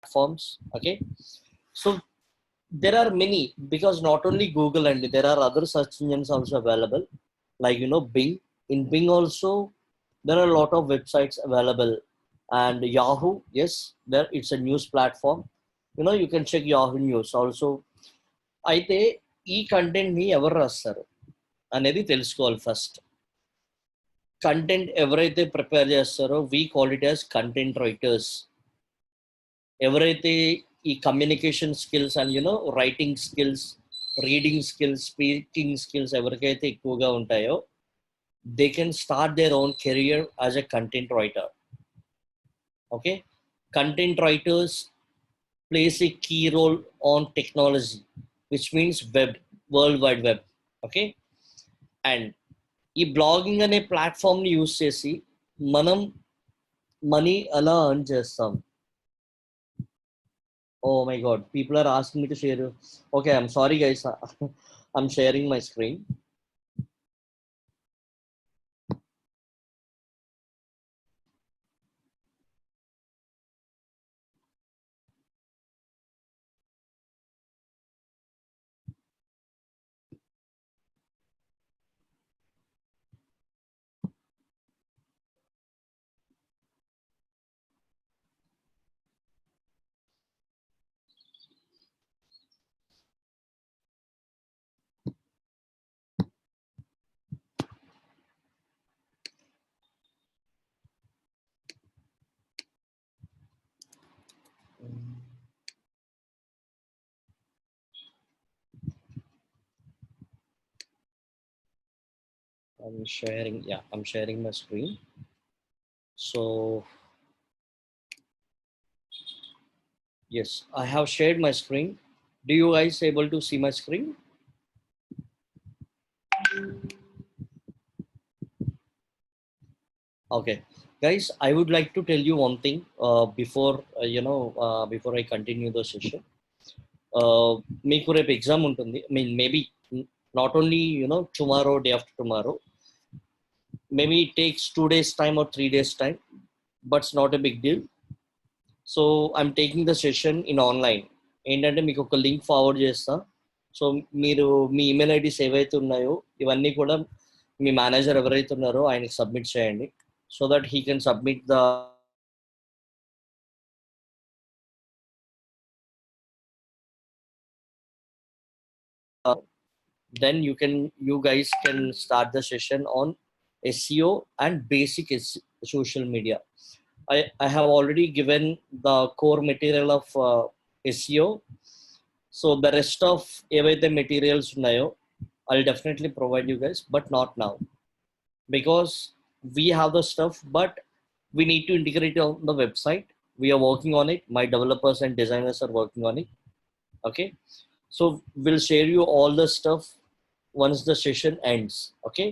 platforms. Okay, so there are many, because not only Google, and there are other search engines also available, like Bing. In Bing also there are a lot of websites available, and Yahoo, yes, there it's a news platform. You can check Yahoo News also. అయితే ఈ content ని ఎవరు రాస్తారు అనేది తెలుసుకోవాలి first. Content ఎవరైతే prepare చేస్తారో we call it as content writers. ఎవరైతే ఈ communication skills and writing skills, reading skills, speaking skills ఎవరికైతే ఎక్కువగా ఉంటాయో they can start their own career as a content writer. Okay, content writers plays a key role on technology, which means web, world wide web. Okay, and ఈ blogging అనే ప్లాట్ఫామ్ని use చేసి మనం money ఎలా earn చేస్తాం. Oh my God, people are asking me to share. Okay, I'm sorry guys, I'm sharing my screen. I'm sharing my screen. So yes, I have shared my screen. Do you guys able to see my screen? Okay guys, I would like to tell you one thing before before I continue the session. మీకు రేపు exam ఉంటుంది. I mean, maybe not only tomorrow, day after tomorrow, maybe it takes 2 days time or 3 days time, but it's not a big deal. So I'm taking the session in online. ఏంటంటే మీకు ఒక link forward చేస్తా. So మీరు మీ email IDs ఏవైతే ఉన్నాయో ఇవన్నీ కూడా మీ manager ఎవరైతే ఉన్నారో ఆయనకి సబ్మిట్ చేయండి, so that he can submit the then you guys can start the session on SEO and basic social media. I have already given the core material of SEO. So the rest of the materials ఉన్నాయో I'll definitely provide you guys, but not now, because we have the stuff, but we need to integrate it on the website. We are working on it. My developers and designers are working on it. Okay, so we'll share you all the stuff once the session ends. Okay,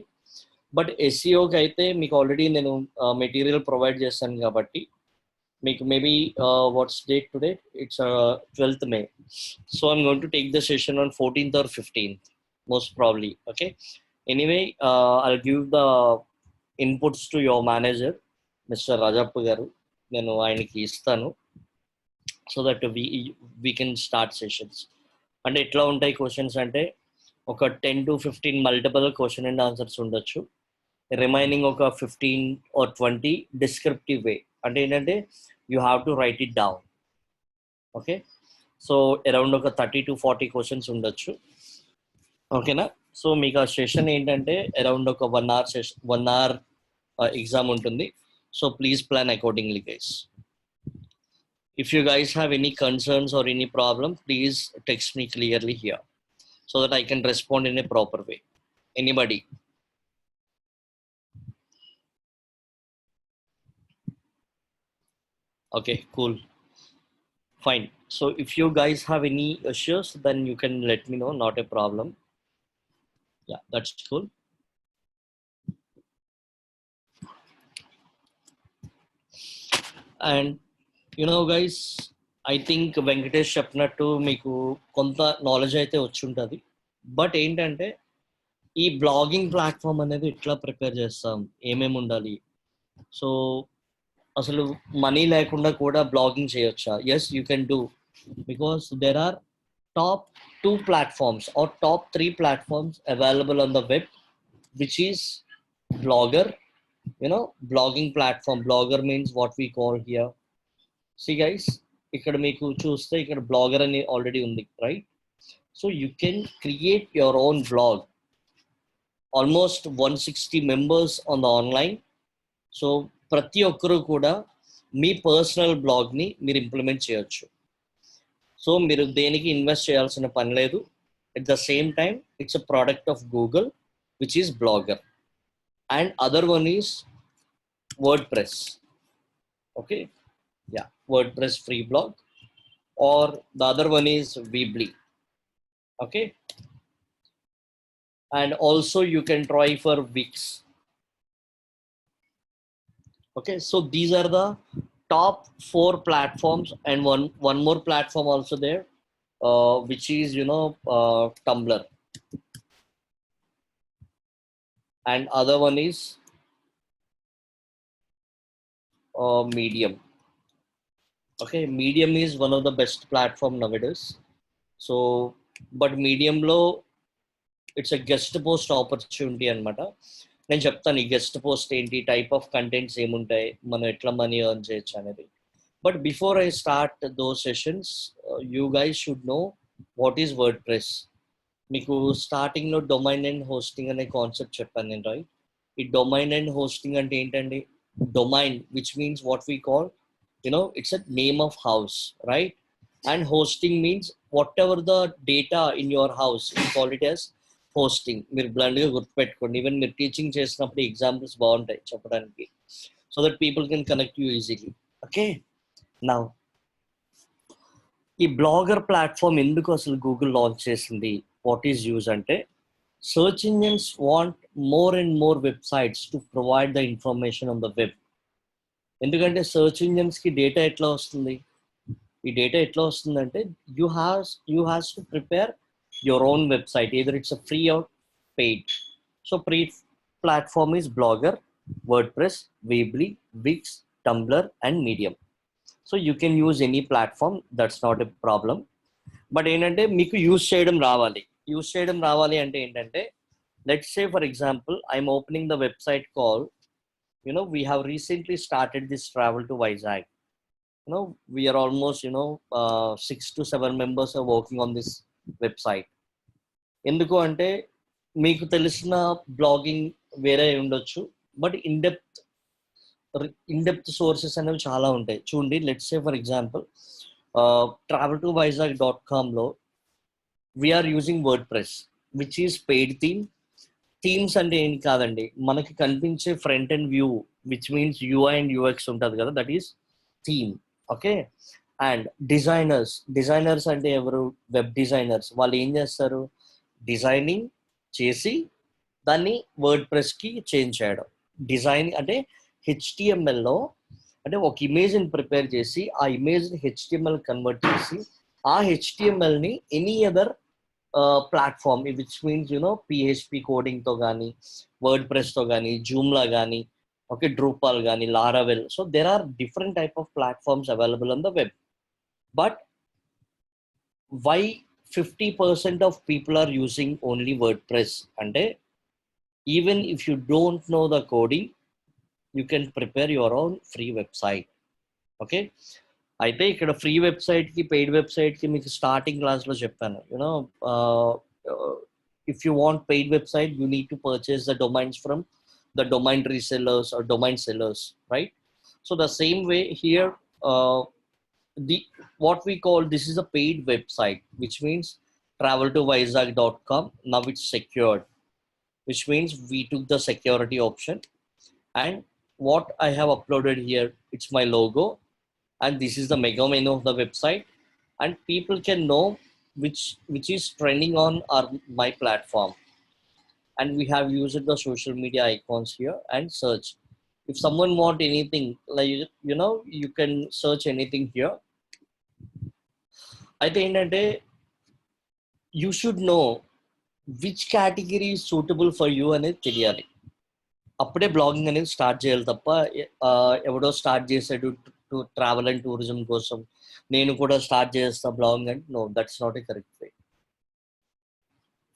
but SEO కి అయితే మీకు already నేను material provide చేస్తాను కాబట్టి మీకు maybe what's date today, it's 12th May. So I'm going to take the session on 14th or 15th most probably. Okay, anyway, I'll give the inputs to your manager, Mr. Rajappa garu. నేను ఆయనకి ఇస్తాను, so that we can start sessions. అంటే ఎట్లా ఉంటాయి questions అంటే ఒక 10 to 15 multiple question and answers ఉండొచ్చు. Remaining ఒక 15 or 20 డిస్క్రిప్టివ్ వే, అంటే ఏంటంటే you have to right it down. Okay, so around ఒక 30 to 40 క్వశ్చన్స్ ఉండొచ్చు. ఓకేనా? సో మీకు ఆ సెషన్ ఏంటంటే అరౌండ్ ఒక 1 hour సెషన్, 1 hour ఎగ్జామ్ ఉంటుంది. So please plan accordingly guys. If you guys have any concerns or any problem, please text me clearly here so that I can respond in a proper way. Anybody? Okay, cool. Fine. So if you guys have any issues, then you can let me know, not a problem. Yeah, that's cool. And guys, I think Venkatesh చెప్పినట్టు మీకు కొంత knowledge అయితే వచ్చి ఉంటుంది. But ఏంటంటే ఈ blogging platform అనేది ఎట్లా ప్రిపేర్ చేస్తాం, ఏమేమి ఉండాలి. సో అసలు మనీ లేకుండా కూడా బ్లాగింగ్ చేయొచ్చా? Yes, you can do, because there are top 2 platforms or top 3 platforms available on the web, which is Blogger. Blogging platform. Blogger means what we call here. See guys, ఇక్కడ మీకు చూస్తే ఇక్కడ blogger అని already ఉంది, right? So you can create your own blog. Almost 160 members on the online. So ప్రతి ఒక్కరూ కూడా మీ personal బ్లాగ్ని మీరు ఇంప్లిమెంట్ చేయొచ్చు. సో మీరు దేనికి ఇన్వెస్ట్ చేయాల్సిన పని లేదు. At the same time it's a product of Google, which is blogger. And other one is WordPress. Okay, yeah, WordPress free blog, or the other one is Weebly. Okay, and also you can try for Wix. Okay, so these are the top 4 platforms, and one more platform also there, which is Tumblr, and other one is Medium. Okay, Medium is one of the best platform nowadays. So but Medium lo it's a guest post opportunity అనమాట. నేను చెప్తాను ఈ guest post ఏంటి, type of contents ఏముంటాయి, మనం ఎట్లా money earn చేయొచ్చు అనేది. But before I start those sessions, you guys should know what is word press. మీకు స్టార్టింగ్లో డొమైన్ అండ్ హోస్టింగ్ అనే కాన్సెప్ట్ చెప్పాను నేను, రైట్? ఈ డొమైన్ అండ్ హోస్టింగ్ అంటే ఏంటండి? Domain, which means what we call, it's a name of house, right? And hosting means whatever the data in your house, we call it as hosting. మీరు బ్లండ్గా గుర్తుపెట్టుకోండి. Even మీరు teaching చేసినప్పుడు examples బాగుంటాయి చెప్పడానికి, so that people can connect you easily. Okay, now ఈ blogger platform ఎందుకు అసలు Google launch చేసింది, వాట్ ఈస్ యూజ్ అంటే, search engines want more and more websites to provide the information on the web. ఎందుకంటే search ఇంజిన్స్కి data ఎట్లా వస్తుంది? ఈ డేటా ఎట్లా వస్తుందంటే you has to prepare your own website, either it's a free or paid. So free platform is Blogger, WordPress, Weebly, Wix, Tumblr and Medium. So you can use any platform, that's not a problem. But ఏంటంటే మీకు use చేయడం రావాలి అంటే ఏంటంటే, let's say for example I'm opening the website call, we have recently started this travel to Vizag. We are almost 6 to 7 members are working on this website. ఎందుకు అంటే మీకు తెలిసిన బ్లాగింగ్ వేరే ఉండొచ్చు, బట్ ఇన్ డెప్త్ సోర్సెస్ అనేవి చాలా ఉంటాయి. చూడండి, let's say for example travel2vizag.com లో we're using WordPress, which is paid theme. Themes అంటే ఏంటి కాదండి, మనకి కనిపించే front and view, which means UI and UX ఉంటుంది కదా, that is theme. Okay, and designers అంటే ఎవరు? Web designers. వాళ్ళు ఏం చేస్తారు? డిజైనింగ్ చేసి దాన్ని వర్డ్ ప్రెస్కి చేంజ్ చేయడం. డిజైన్ అంటే హెచ్టిఎంఎల్లో, అంటే ఒక ఇమేజ్ని ప్రిపేర్ చేసి ఆ ఇమేజ్ని హెచ్టిఎంఎల్ కన్వర్ట్ చేసి ఆ హెచ్టిఎంఎల్ని any other platform, which means PHP కోడింగ్తో కానీ, వర్డ్ ప్రెస్తో కానీ, జూమ్లా కానీ, ఓకే, డ్రూపాల్ కానీ, Laravel. So there are different type of platforms available on the web. But why 50% of people are using only WordPress అంటే, even if you don't know the coding, you can prepare your own free website. Okay, అయితే ఇక్కడ free వెబ్సైట్కి paid వెబ్సైట్కి మీకు starting క్లాస్లో చెప్పాను. If you want paid website, you need to purchase the domains from the domain resellers or domain sellers, right? So the same way here, what we call, this is a paid website, which means travel2vizag.com. Now it's secured, which means we took the security option, and what I have uploaded here, it's my logo, and this is the mega menu of the website, and people can know which is trending on my platform. And we have used the social media icons here and search. If someone want anything, like you can search anything here. I think that you should know which category is suitable for you and తెలియాలి. అప్పుడే blogging అనేది start చేయాలి తప్ప ఎవడో start చేసాడు travel and tourism కోసం నేను కూడా స్టార్ట్ చేస్తా బ్లాగింగ్ అంటే no, that's not a correct way.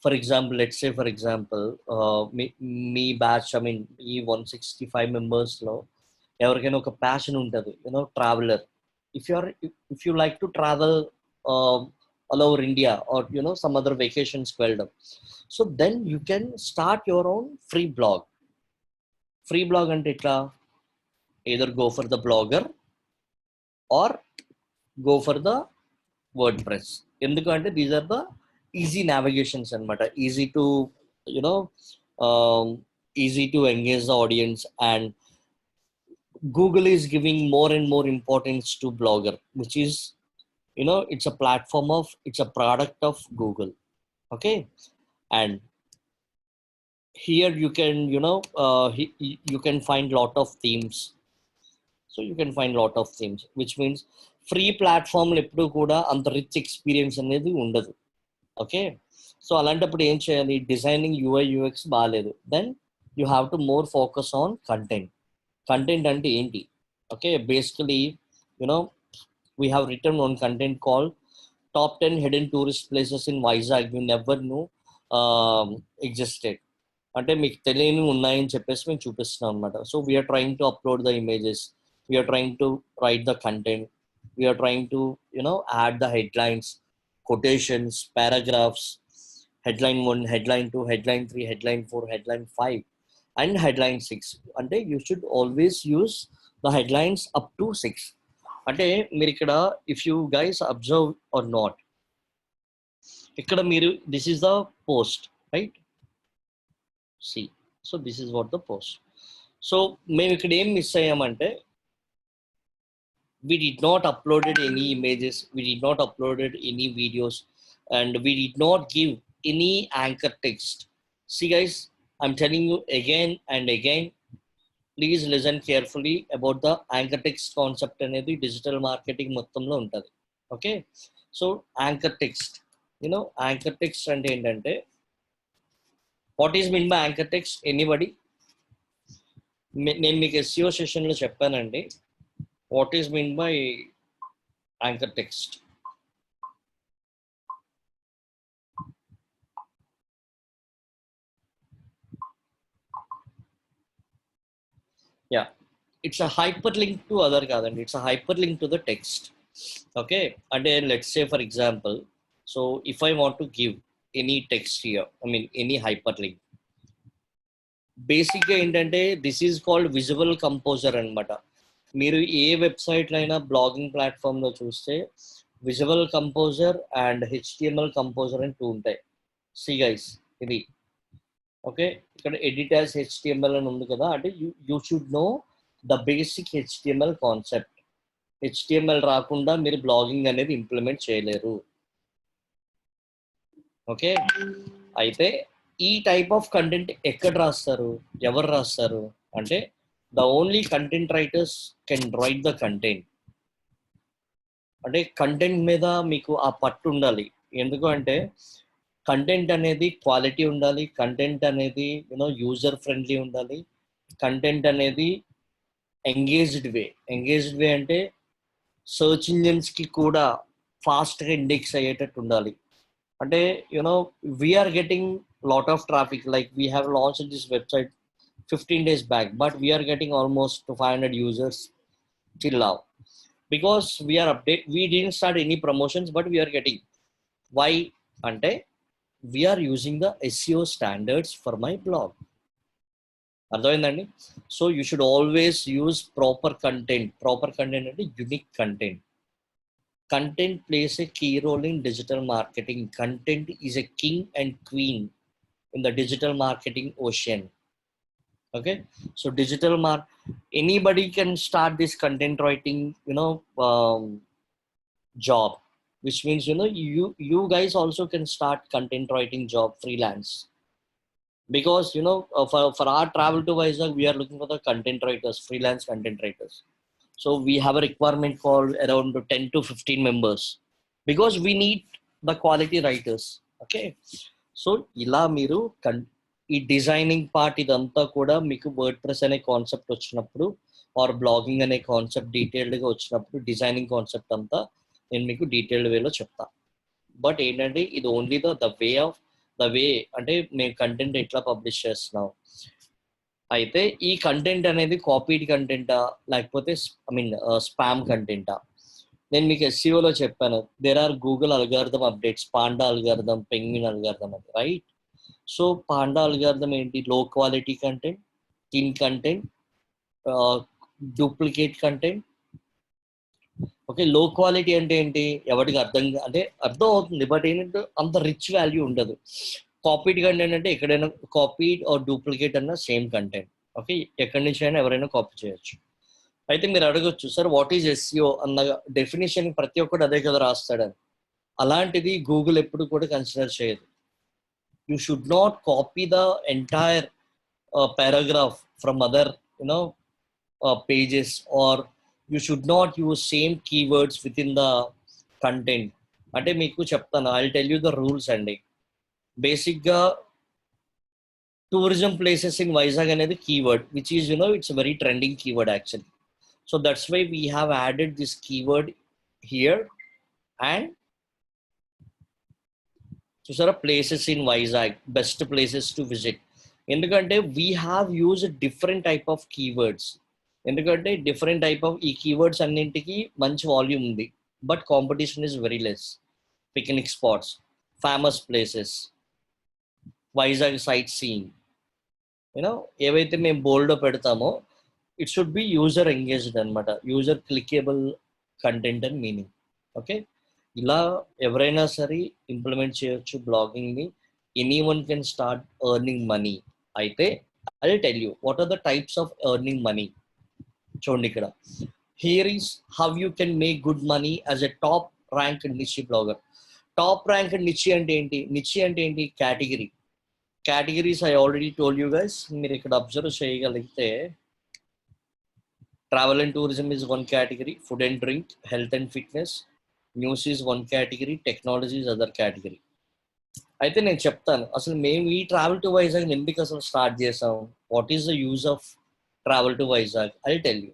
For example let's say for example మీ బ్యాచ్ ఈ 165 మెంబర్స్లో ఎవరికైనా ఒక ప్యాషన్ ఉంటుంది, traveller. If you like to travel all over India or some other vacations వెళ్ళడం, so then you can start your own free blog. Free blog అంటే ఇట్లా either go for the blogger or go for the WordPress. ఎందుకంటే these are the easy navigations అన్నమాట, easy to easy to engage the audience, and Google is giving more and more importance to blogger, which is it's a platform it's a product of Google. Okay, and here you can you can find lot of themes. So you can find lot of themes, which means free platform ఎప్పుడు కూడా అంత rich experience అనేది ఉండదు. Okay, so అలాంటప్పుడు ఏం చేయాలి, designing UI UX బాగాలేదు, then you have to more focus on content. Content అంటే ఏంటి? Okay, basically we have written on content called top 10 hidden tourist places in Vizag you never knew existed. అంటే మీకు తెలియని ఉన్నాయని చెప్పేసి మేము చూపిస్తున్నాం అనమాట. So we are trying to upload the images, we're trying to write the content, we're trying to add the headlines, quotations, paragraphs, headline 1, headline 2, headline 3, headline 4, headline 5 and headline 6. అంటే you should always use the headlines up to 6. అంటే మీరు ఇక్కడ if you guys observe or not, ఇక్కడ మీరు this is the post, right? See, so this is what the post. So మేము ఇక్కడ ఏం miss అయ్యామంటే, we did not uploaded any images, we did not uploaded any videos, and we did not give any anchor text. See guys, I'm telling you again and again, please listen carefully about the anchor text concept అనేది digital marketing మొత్తంలో ఉంటుంది. Okay, so anchor text, anchor text అంటే ఏంటంటే, what is mean by anchor text? Anybody? నేను మీకు SEO సెషన్లో చెప్పానండి, what is mean by anchor text. Yeah, it's a hyperlink to other kadandi, it's a hyperlink to the text. Okay, and then let's say for example, so if I want to give any text here, any hyperlink, బేసిక్గా ఏంటంటే this is called visual composer అనమాట. మీరు ఏ వెబ్సైట్లో అయినా blogging ప్లాట్ఫామ్లో చూస్తే visual composer and HTML composer అని 2 ఉంటాయి. సి గైస్, ఇది ఓకే, ఇక్కడ ఎడిట్ యాజ్ HTML అని ఉంది కదా, అంటే you should know the basic HTML concept. HTML రాకుండా మీరు బ్లాగింగ్ అనేది ఇంప్లిమెంట్ చేయలేరు. ఓకే, అయితే ఈ టైప్ ఆఫ్ కంటెంట్ ఎక్కడ రాస్తారు, ఎవరు రాస్తారు అంటే, the only content writers can write the content. అంటే కంటెంట్ మీద మీకు ఆ పట్టు ఉండాలి. ఎందుకు అంటే కంటెంట్ అనేది క్వాలిటీ ఉండాలి, కంటెంట్ అనేది యూజర్ ఫ్రెండ్లీ ఉండాలి, కంటెంట్ అనేది ఎంగేజ్డ్ వే అంటే సర్చ్ ఇంజిన్స్కి కూడా ఫాస్ట్గా ఇండెక్స్ అయ్యేటట్టు ఉండాలి. అంటే we're getting lot of traffic, like we have launched this website 15 days back, but we are getting almost 500 users till now, because we didn't start any promotions, but we are getting. Why? Ante we are using the SEO standards for my blog. అర్థమైందండి? So you should always use proper content అంటే unique content. Content plays a key role in digital marketing. Content is a king and queen in the digital marketing ocean. Okay, so anybody can start this content writing job, which means you guys also can start content writing job freelance, because for our travel to Vizag, we are looking for the content writers, freelance content writers. So we have a requirement called around 10 to 15 members, because we need the quality writers. Okay, so ఇలా మీరు ఈ designing part ఇదంతా కూడా మీకు word press అనే concept వచ్చినప్పుడు are blogging అనే concept డీటెయిల్డ్గా వచ్చినప్పుడు డిజైనింగ్ కాన్సెప్ట్ అంతా నేను మీకు డీటెయిల్డ్ వేలో చెప్తా. బట్ ఏంటంటే ఇది ఓన్లీ ద వే అంటే మేము కంటెంట్ ఎట్లా పబ్లిష్ చేస్తున్నాం. అయితే ఈ కంటెంట్ అనేది కాపీడ్ కంటెంటా లేకపోతే స్పామ్ కంటెంటా? నేను మీకు ఎస్సీఓలో చెప్పాను, there are Google algorithm updates, Panda algorithm, penguin algorithm అని, రైట్? సో పాండా అల్గారిథం ఏంటి? Low quality content, thin content, duplicate content. Okay, low quality అంటే ఏంటి? ఎవరికి అంటే అర్థం అవుతుంది, బట్ ఏంటంటే అంత రిచ్ వాల్యూ ఉండదు. కాపీడ్ కంటెంట్ అంటే ఎక్కడైనా కాపీడ్ ఆర్ డూప్లికేట్ అన్న సేమ్ కంటెంట్. ఓకే, ఎక్కడి నుంచి అయినా ఎవరైనా కాపీ చేయొచ్చు. అయితే మీరు అడగొచ్చు, సార్ వాట్ ఈజ్ ఎస్ఈఓ అన్న డెఫినేషన్ ప్రతి ఒక్కటి అదే కదా రాస్తాడని. అలాంటిది గూగుల్ ఎప్పుడు కూడా కన్సిడర్ చేయదు. You should not copy the entire paragraph from other pages, or you should not use same keywords within the content. అంటే మీకు చెప్తాను, I will tell you the rules అండి. బేసిక్గా టూరిజం ప్లేసెస్ ఇన్ వైజాగ్ అనేది keyword which is it's very trending keyword actually. So that's why we have added this keyword here. And చూసారా, places in Vizag, best places to visit. ఎందుకంటే we have use different type of keywords. ఎందుకంటే different type of ఈ keywords అన్నింటికి మంచి volume ఉంది, but competition is very less. Picnic spots, famous places, Vizag sightseeing, ఏవైతే మేము బోల్డ్లో పెడతామో it should be user engaged అనమాట, యూజర్ క్లికేబుల్ కంటెంట్ అని మీనింగ్. ఓకే, ఇలా ఎవరైనా సరే ఇంప్లిమెంట్ చేయొచ్చు బ్లాగింగ్ని. Anyone can start earning money. అయితే I will tell you what are the types of earning money. చూడండి ఇక్కడ, here is how you can make good money as a top rank niche blogger. Top rank niche అంటే ఏంటి? Niche అంటే ఏంటి? Category. Categories I already told you guys. మీరు ఇక్కడ observe చేయగలిగితే travel and tourism is one category, food and drink, health and fitness, news is one category, technology is other category. అయితే నేను చెప్తాను అసలు మేము ఈ ట్రావెల్ టు వైజాగ్ ఎందుకు అసలు స్టార్ట్ చేసాం, what is the use of travel to Vizag. I tell you.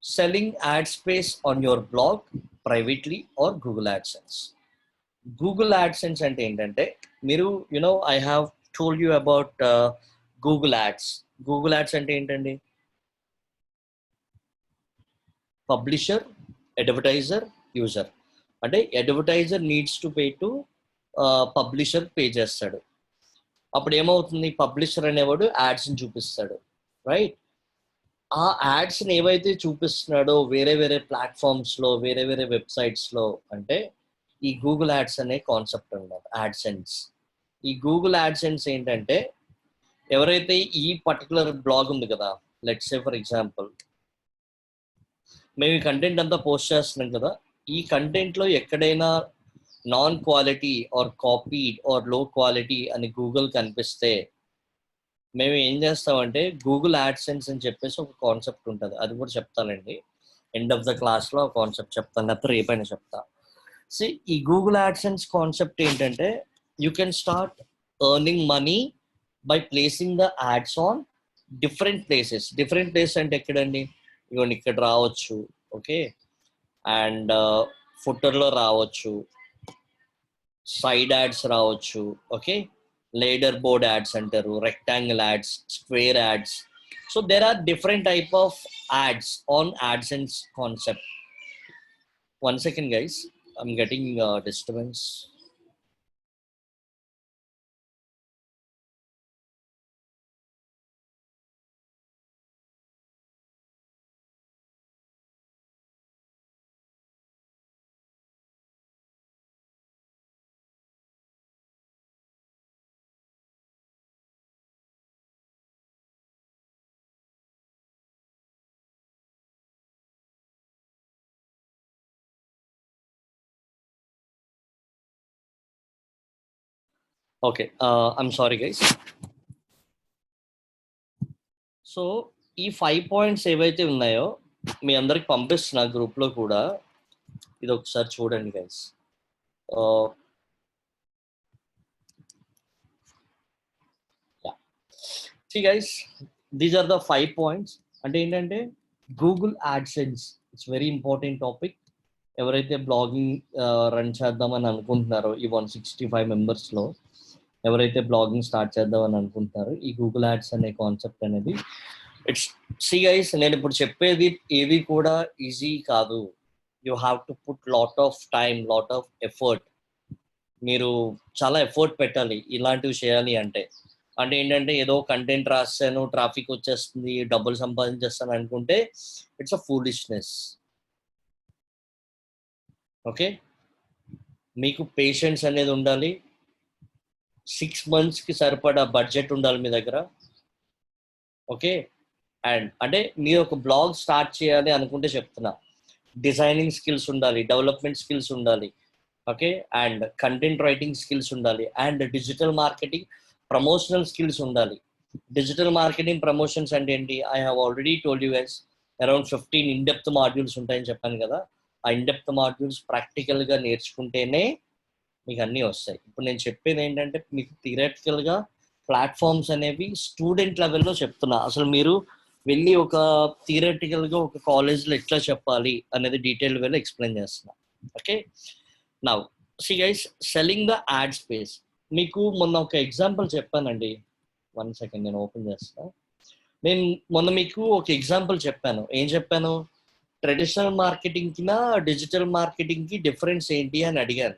Selling ad space on your blog privately or Google AdSense. Google AdSense అంటే ఏంటంటే, మీరు I have told you about Google ads. Google ads అంటే ఏంటండి? Publisher, advertiser, user. అంటే advertiser needs to pay to publisher, pay చేస్తాడు. అప్పుడు ఏమవుతుంది? Publisher అనేవాడు యాడ్స్ని చూపిస్తాడు, రైట్? ఆ యాడ్స్ని ఏవైతే చూపిస్తున్నాడో వేరే వేరే ప్లాట్ఫామ్స్లో, వేరే వేరే వెబ్సైట్స్లో, అంటే ఈ గూగుల్ యాడ్స్ అనే కాన్సెప్ట్ అన్నమాట, యాడ్సెన్స్. ఈ గూగుల్ యాడ్సెన్స్ ఏంటంటే, ఎవరైతే ఈ పర్టికులర్ బ్లాగ్ ఉంది కదా, లెట్స్ సే ఫర్ ఎగ్జాంపుల్ మేము ఈ కంటెంట్ అంతా పోస్ట్ చేస్తున్నాం కదా, ఈ కంటెంట్లో ఎక్కడైనా non quality or copied or low quality అని గూగుల్ కనిపిస్తే మేము ఏం చేస్తామంటే గూగుల్ యాడ్సెన్స్ అని చెప్పేసి ఒక కాన్సెప్ట్ ఉంటుంది, అది కూడా చెప్తానండి ఎండ్ ఆఫ్ ద క్లాస్లో. ఆ కాన్సెప్ట్ చెప్తాను, లేకపోతే రేపైనా చెప్తా. సి, ఈ గూగుల్ యాడ్సెన్స్ కాన్సెప్ట్ ఏంటంటే, you can start earning money by placing the ads on different places. Different place అంటే ఎక్కడండి? ఇవన్నీ ఇక్కడ రావచ్చు, ఓకే, అండ్ ఫుటర్లో రావచ్చు, సైడ్ యాడ్స్ రావచ్చు, ఓకే, లేడర్ బోర్డ్ యాడ్స్ అంటారు, rectangle ads, square ads. So there are different type of ads on AdSense concept. One second guys, I'm getting disturbance. Okay, I'm sorry guys. So ఈ 5 points ఏవైతే ఉన్నాయో మీ అందరికి పంపిస్తున్నా గ్రూప్లో కూడా, ఇది ఒకసారి చూడండి guys. See guys, these are the 5 points. అంటే ఏంటంటే Google AdSense, it's very important topic. ఎవరైతే బ్లాగింగ్ రన్ చేద్దామని అనుకుంటున్నారో ఈ 165 మెంబర్స్లో ఎవరైతే బ్లాగింగ్ స్టార్ట్ చేద్దామని అనుకుంటున్నారో ఈ గూగుల్ యాడ్స్ అనే కాన్సెప్ట్ అనేది ఇట్స్ సి గైస్, నేను ఇప్పుడు చెప్పేది ఏవి కూడా ఈజీ కాదు. You have to put lot of time, lot of effort. మీరు చాలా ఎఫర్ట్ పెట్టాలి ఇలాంటివి చేయాలి అంటే. అంటే ఏంటంటే ఏదో కంటెంట్ రాస్తాను, ట్రాఫిక్ వచ్చేస్తుంది, డబ్బులు సంపాదించేస్తాను అనుకుంటే ఇట్స్ అ ఫూలిష్నెస్. ఓకే, మీకు పేషెన్స్ అనేది ఉండాలి. 6 monthsకి సరిపడా బడ్జెట్ ఉండాలి మీ దగ్గర. ఓకే, అండ్ అంటే మీరు ఒక బ్లాగ్ స్టార్ట్ చేయాలి అనుకుంటే చెప్తున్నా, డిజైనింగ్ స్కిల్స్ ఉండాలి, డెవలప్మెంట్ స్కిల్స్ ఉండాలి. Okay, and content writing skills ఉండాలి, and digital marketing promotional skills ఉండాలి. డిజిటల్ మార్కెటింగ్ ప్రమోషన్స్ అంటే ఏంటి? I have already told you guys, around 15 in depth modules ఉంటాయని చెప్పాను కదా. ఆ ఇన్డెప్త్ మాడ్యూల్స్ ప్రాక్టికల్గా నేర్చుకుంటేనే మీకు అన్నీ వస్తాయి. ఇప్పుడు నేను చెప్పేది ఏంటంటే మీకు థియరటికల్గా ప్లాట్ఫామ్స్ అనేవి స్టూడెంట్ లెవెల్లో చెప్తున్నా. అసలు మీరు వెళ్ళి ఒక థియరటికల్గా ఒక కాలేజ్లో ఎట్లా చెప్పాలి అనేది డీటెయిల్ వేలో ఎక్స్ప్లెయిన్ చేస్తున్నా. Okay, now see guys, selling the ad space. మీకు మొన్న ఒక ఎగ్జాంపుల్ చెప్పానండి. 1 సెకండ్, నేను ఓపెన్ చేస్తా. నేను మొన్న మీకు ఒక ఎగ్జాంపుల్ చెప్పాను. ఏం చెప్పాను? ట్రెడిషనల్ మార్కెటింగ్కి డిజిటల్ మార్కెటింగ్కి డిఫరెన్స్ ఏంటి అని అడిగాను.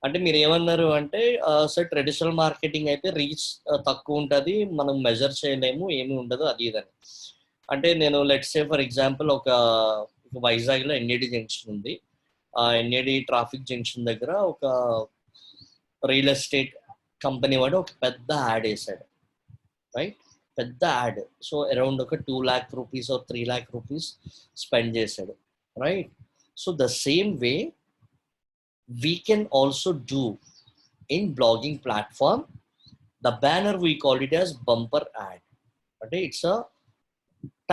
అంటే మీరు ఏమన్నారు అంటే, సార్ ట్రెడిషనల్ మార్కెటింగ్ అయితే రీచ్ తక్కువ ఉంటుంది, మనం మెజర్ చేయలేము, ఏమీ ఉండదు, అది ఇదని. అంటే నేను లెట్స్ సే ఫర్ ఎగ్జాంపుల్ ఒక వైజాగ్లో ఎన్ఏడి జంక్షన్ ఉంది. ఆ ఎన్ఏడి ట్రాఫిక్ జంక్షన్ దగ్గర ఒక రియల్ ఎస్టేట్ కంపెనీ వాడు ఒక పెద్ద యాడ్ వేసాడు, రైట్? పెద్ద యాడ్. సో అరౌండ్ ఒక 2 lakh rupees or 3 lakh rupees spend చేశాడు, right? So the same way we can also do in blogging platform. The banner we call it as bumper ad. అంటే it's a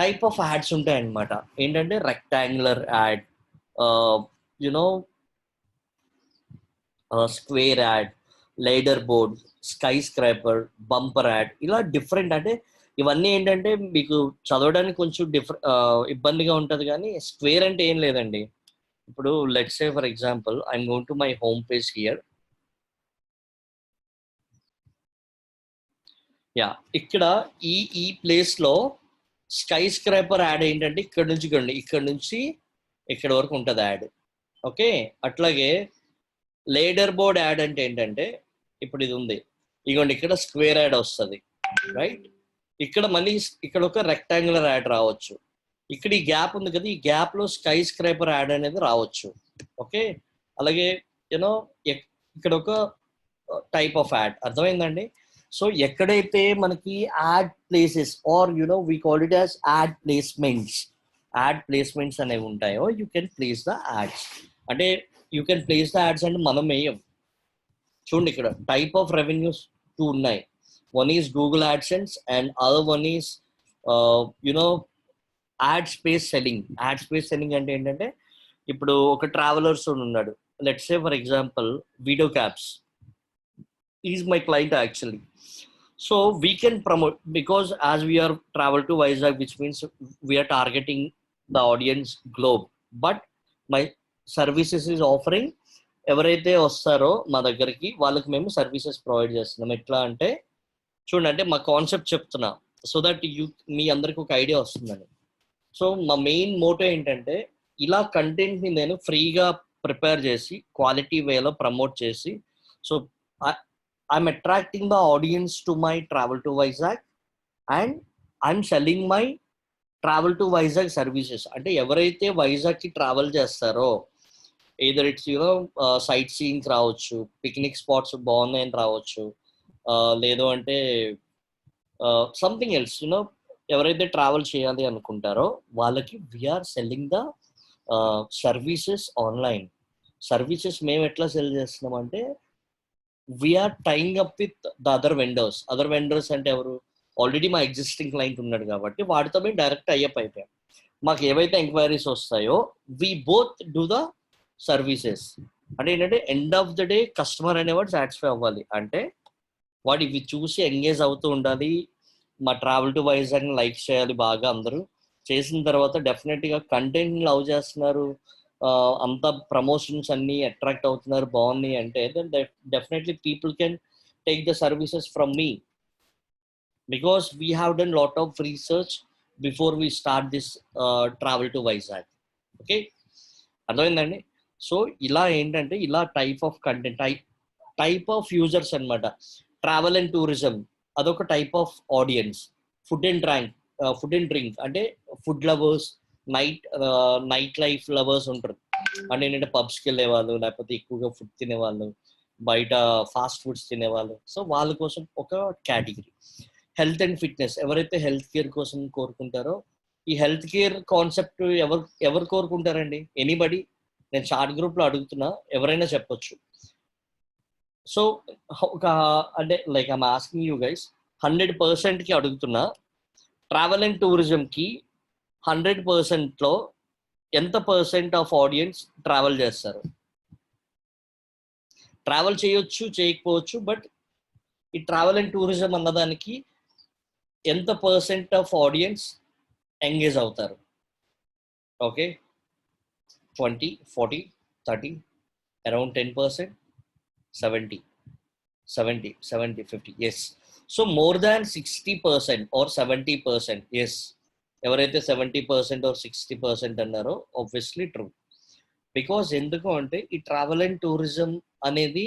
type of ads ఉంటాయి అన్నమాట. ఏంటంటే rectangular ad, you know square ad, leaderboard, skyscraper, bumper ad, ఇలా different. అంటే ఇవన్నీ ఏంటంటే మీకు చదవడానికి కొంచెం ఇబ్బందిగా ఉంటుంది. కానీ స్క్వేర్ అంటే ఏం లేదండి. ఇప్పుడు let's say for example I'm going to my home page here. Yeah, ఇక్కడ ఈ ప్లేస్ లో స్కై స్క్రాపర్ యాడ్ ఏంటంటే ఇక్కడ నుంచి ఇక్కడ వరకు ఉంటుంది యాడ్. ఓకే, అట్లాగే లేడర్ బోర్డ్ యాడ్ అంటే ఏంటంటే ఇప్పుడు ఇది ఉంది, ఇగోండి ఇక్కడ స్క్వేర్ యాడ్ వస్తుంది, రైట్? ఇక్కడ మళ్ళీ ఇక్కడ ఒక రెక్టాంగులర్ యాడ్ రావచ్చు. ఇక్కడ ఈ గ్యాప్ ఉంది కదా, ఈ గ్యాప్ లో స్కై స్క్రాపర్ యాడ్ అనేది రావచ్చు. ఓకే, అలాగే యూనో ఇక్కడ ఒక టైప్ ఆఫ్ యాడ్. అర్థమైందండి? సో ఎక్కడైతే మనకి ad places are we call it as ad placements అనేవి ఉంటాయో you can place the ads. అంటే you can place the ads అంటే మనం వేయం. చూడండి, ఇక్కడ టైప్ ఆఫ్ రెవెన్యూస్ 2 ఉన్నాయి. One is Google AdSense and other one is ad space selling. Ad space selling అంటే ఏంటంటే ఇప్పుడు ఒక ట్రావెలర్స్ ఉన్నాడు, let's say for example video cabs, is my client actually. So we can promote because as we are travel to Vizag, which means we are targeting the audience globe. But my services is offering, ఎవరైతే వస్తారో మా దగ్గరికి వాళ్ళకి మేము services provide చేస్తున్నాం. ఎట్లా అంటే చూడండి, అంటే మా కాన్సెప్ట్ చెప్తున్నా సో దట్ మీ అందరికి ఒక ఐడియా వస్తుందని. సో మా మెయిన్ మోటో ఏంటంటే ఇలా కంటెంట్ని నేను ఫ్రీగా ప్రిపేర్ చేసి క్వాలిటీ వేలో ప్రమోట్ చేసి, so I'm attracting the audience to my travel to Vizag and I'm selling my travel to Vizag services. అంటే ఎవరైతే వైజాగ్కి ట్రావెల్ చేస్తారో, either it's సైట్ సీయింగ్ రావచ్చు, పిక్నిక్ స్పాట్స్ బాగున్నాయని రావచ్చు, లేదు అంటే సంథింగ్ ఎల్స్. ఎవరైతే ట్రావెల్ చేయాలి అనుకుంటారో వాళ్ళకి we are selling the services online. Services మేము ఎట్లా సెల్ చేస్తున్నాం అంటే we are tying up with the other vendors అంటే ఎవరు? ఆల్రెడీ మా ఎగ్జిస్టింగ్ క్లయింట్ ఉన్నాడు కాబట్టి వాడితో మేము డైరెక్ట్ అయ్యప్ అయిపోయాం. మాకు ఏవైతే ఎంక్వైరీస్ వస్తాయో we both do the services. అంటే ఏంటంటే end of the day customer అనేవాడు సాటిస్ఫై అవ్వాలి. అంటే వాడు ఇవి చూసి ఎంగేజ్ అవుతూ ఉండాలి, మా ట్రావెల్ టు వైజాగ్ లైక్ చేయాలి బాగా అందరూ. చేసిన తర్వాత డెఫినెట్గా కంటెంట్ లవ్ చేస్తున్నారు, అంత ప్రమోషన్స్ అన్ని అట్రాక్ట్ అవుతున్నారు, బాగున్నాయి అంటే then definitely people can take the services from me, because we have done lot of research before we start this travel to Vizag. Okay, అర్థమైందండి? సో ఇలా ఏంటంటే ఇలా type of content, type of users అనమాట. Travel and tourism అదొక type of audience. Food and drink అంటే food lovers, night life lovers ఉంటారు. అంటే ఏంటంటే పబ్స్కి వెళ్ళే వాళ్ళు, లేకపోతే ఎక్కువగా ఫుడ్ తినేవాళ్ళు, బయట ఫాస్ట్ ఫుడ్స్ తినేవాళ్ళు. సో వాళ్ళ కోసం ఒక కేటగిరీ. హెల్త్ అండ్ ఫిట్నెస్, ఎవరైతే హెల్త్ కేర్ కోసం కోరుకుంటారో, ఈ హెల్త్ కేర్ కాన్సెప్ట్ ఎవరు కోరుకుంటారండి? ఎనీబడి? నేను చాట్ గ్రూప్లో అడుగుతున్నా, ఎవరైనా చెప్పొచ్చు. సో ఒక అంటే like I'm asking you guys, 100%కి అడుగుతున్నా, ట్రావెల్ అండ్ టూరిజంకి 100%లో ఎంత పర్సెంట్ ఆఫ్ ఆడియన్స్ ట్రావెల్ చేస్తారు? ట్రావెల్ చేయొచ్చు, చేయకపోవచ్చు, బట్ ఈ ట్రావెల్ అండ్ టూరిజం అన్నదానికి ఎంత పర్సెంట్ ఆఫ్ ఆడియన్స్ ఎంగేజ్ అవుతారు? ఓకే, 20, 40, 30, around 10%, 70, 50. Yes. So more than 60% or 70%. Yes, ఎవరైతే 70% ఆర్ 60% అన్నారో ఆబ్వియస్లీ ట్రూ. బికాజ్ ఎందుకు అంటే ఈ ట్రావెల్ అండ్ టూరిజం అనేది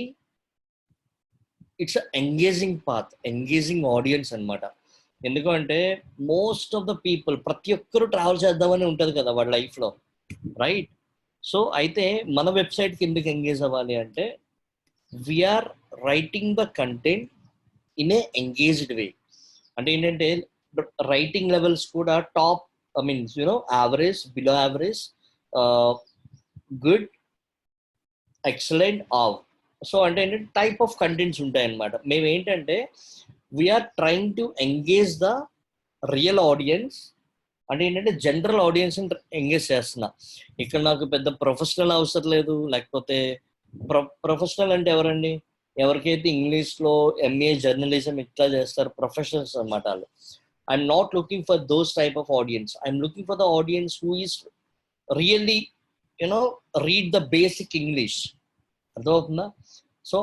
it's engaging path, engaging audience అనమాట. ఎందుకంటే మోస్ట్ ఆఫ్ ద పీపుల్, ప్రతి ఒక్కరు ట్రావెల్ చేద్దామని ఉంటుంది కదా వాళ్ళ లైఫ్లో, రైట్? సో అయితే మన వెబ్సైట్కి ఎందుకు ఎంగేజ్ అవ్వాలి అంటే we are writing the content in a engaged way. అంటే ఏంటంటే రైటింగ్ లెవెల్స్ కూడా top, I means average, below average, good, excellent, ఆవ్. సో అంటే ఏంటంటే టైప్ ఆఫ్ కంటెంట్స్ ఉంటాయి అన్నమాట. మేము ఏంటంటే we are trying to engage the real audience. అంటే ఏంటంటే జనరల్ ఆడియన్స్ ఎంగేజ్ చేస్తున్నా. ఇక్కడ నాకు పెద్ద ప్రొఫెషనల్ అవసరం లేదు, లేకపోతే ప్రొఫెషనల్ అంటే ఎవరండి? ఎవరికైతే ఇంగ్లీష్లో ఎంఏ జర్నలిజం ఇట్లా చేస్తారు, ప్రొఫెషనల్స్ అన్నమాట వాళ్ళు. I'm not looking for those type of audience. I'm looking for the audience who is really read the basic English. అర్థమవుతుందా? So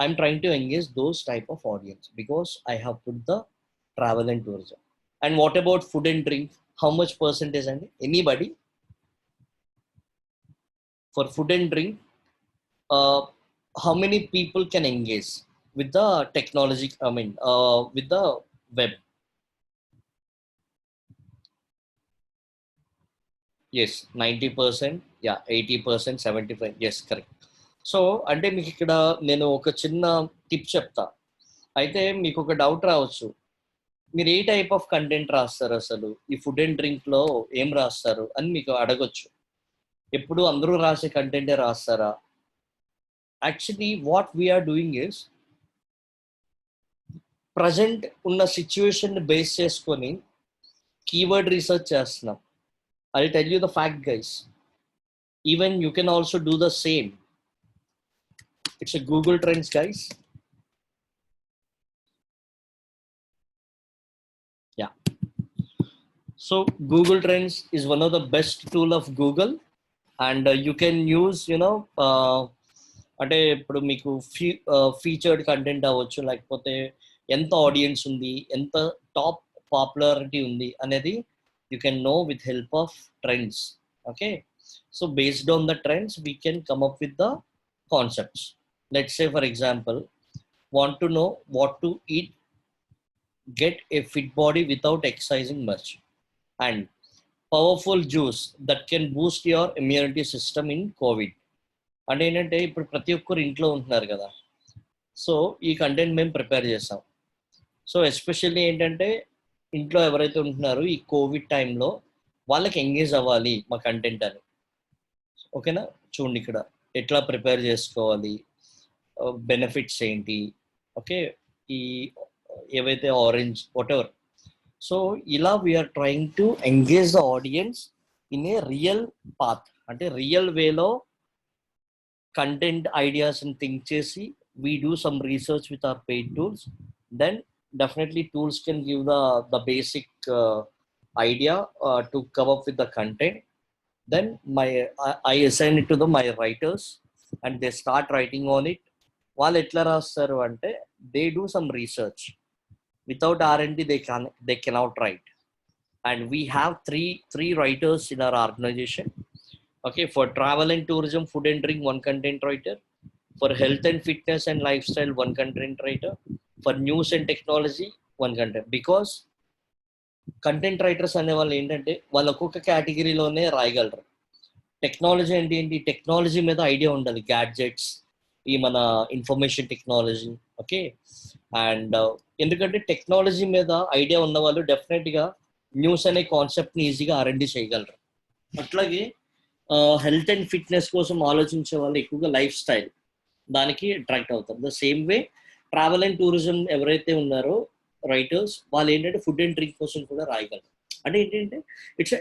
I'm trying to engage those type of audience because I have put the travel and tourism. And what about food and drink? How much percentage? And anybody? For food and drink, how many people can engage with the technology? I mean, with the web? Yes, 90%. Yeah, 80%, 75%. Yes, correct. So అంటే మీకు ఇక్కడ నేను ఒక చిన్న tip చెప్తా. అయితే మీకు ఒక డౌట్ రావచ్చు, మీరు ఏ టైప్ ఆఫ్ కంటెంట్ రాస్తారు అసలు, ఈ ఫుడ్ అండ్ డ్రింక్లో ఏం రాస్తారు అని మీకు అడగొచ్చు. ఎప్పుడు అందరూ రాసే కంటెంటే రాస్తారా? Actually what we are doing is, present ఉన్న సిచ్యువేషన్ బేస్ చేసుకొని కీవర్డ్ రీసెర్చ్ చేస్తున్నాం. I tell you the fact guys, even you can also do the same. It's a Google Trends, guys. Yeah. So Google Trends is one of the best tool of Google, and you can use, అంటే ఇప్పుడు మీకు featured content అవ్వచ్చు, లేకపోతే ఎంత audience ఉంది, ఎంత top popularity ఉంది అనేది you can know with help of trends. Okay, so based on the trends we can come up with the concepts. Let's say, for example, want to know what to eat, get a fit body without exercising much, and powerful juice that can boost your immunity system in COVID. అంటే ఏంటంటే ఇప్పుడు ప్రతి ఒక్కరు ఇంట్లో ఉంటున్నారు కదా, so ఈ content మేము ప్రిపేర్ చేస్తాం. సో ఎస్పెషల్లీ ఏంటంటే ఇంట్లో ఎవరైతే ఉంటున్నారో ఈ కోవిడ్ టైంలో వాళ్ళకి ఎంగేజ్ అవ్వాలి మా కంటెంట్ అని. ఓకేనా? చూడండి ఇక్కడ ఎట్లా ప్రిపేర్ చేసుకోవాలి, బెనిఫిట్స్ ఏంటి, ఓకే, ఈ ఏవైతే ఆరెంజ్ వాటెవర్. సో ఇలా we are trying to engage the audience in a real path, అంటే రియల్ వేలో కంటెంట్ ఐడియాస్ని థింక్ చేసి we do some research with our paid tools, then definitely tools can give the basic idea to come up with the content. Then I assign it to my writers, and they start writing on it. వాళ్ళు ఎట్లా రాస్తారు అంటే they do some research. Without R&D they cannot write. And we have three writers in our organization. Okay, for travel and tourism, food and drink, one content writer. For health and fitness and lifestyle, one content writer. For news and technology, one content. Because content writers అనే వాళ్ళు ఏంటంటే వాళ్ళు ఒక్కొక్క కేటగిరీలోనే రాయగలరు. Technology అంటే ఏంటి, technology మీద idea ఉండాలి, gadgets, ఈ మన ఇన్ఫర్మేషన్ టెక్నాలజీ. ఓకే, అండ్ ఎందుకంటే టెక్నాలజీ మీద ఐడియా ఉన్న వాళ్ళు డెఫినెట్గా న్యూస్ అనే కాన్సెప్ట్ని ఈజీగా ఆర్ఎండి చేయగలరు. అట్లాగే హెల్త్ అండ్ ఫిట్నెస్ కోసం ఆలోచించే వాళ్ళు ఎక్కువగా లైఫ్ స్టైల్ దానికి అట్రాక్ట్ అవుతారు. The same way travel and tourism ఎవరైతే ఉన్నారో రైటర్స్, వాళ్ళు ఏంటంటే ఫుడ్ అండ్ డ్రింక్ కోసం కూడా రాయగలరు. అంటే ఏంటంటే ఇట్స్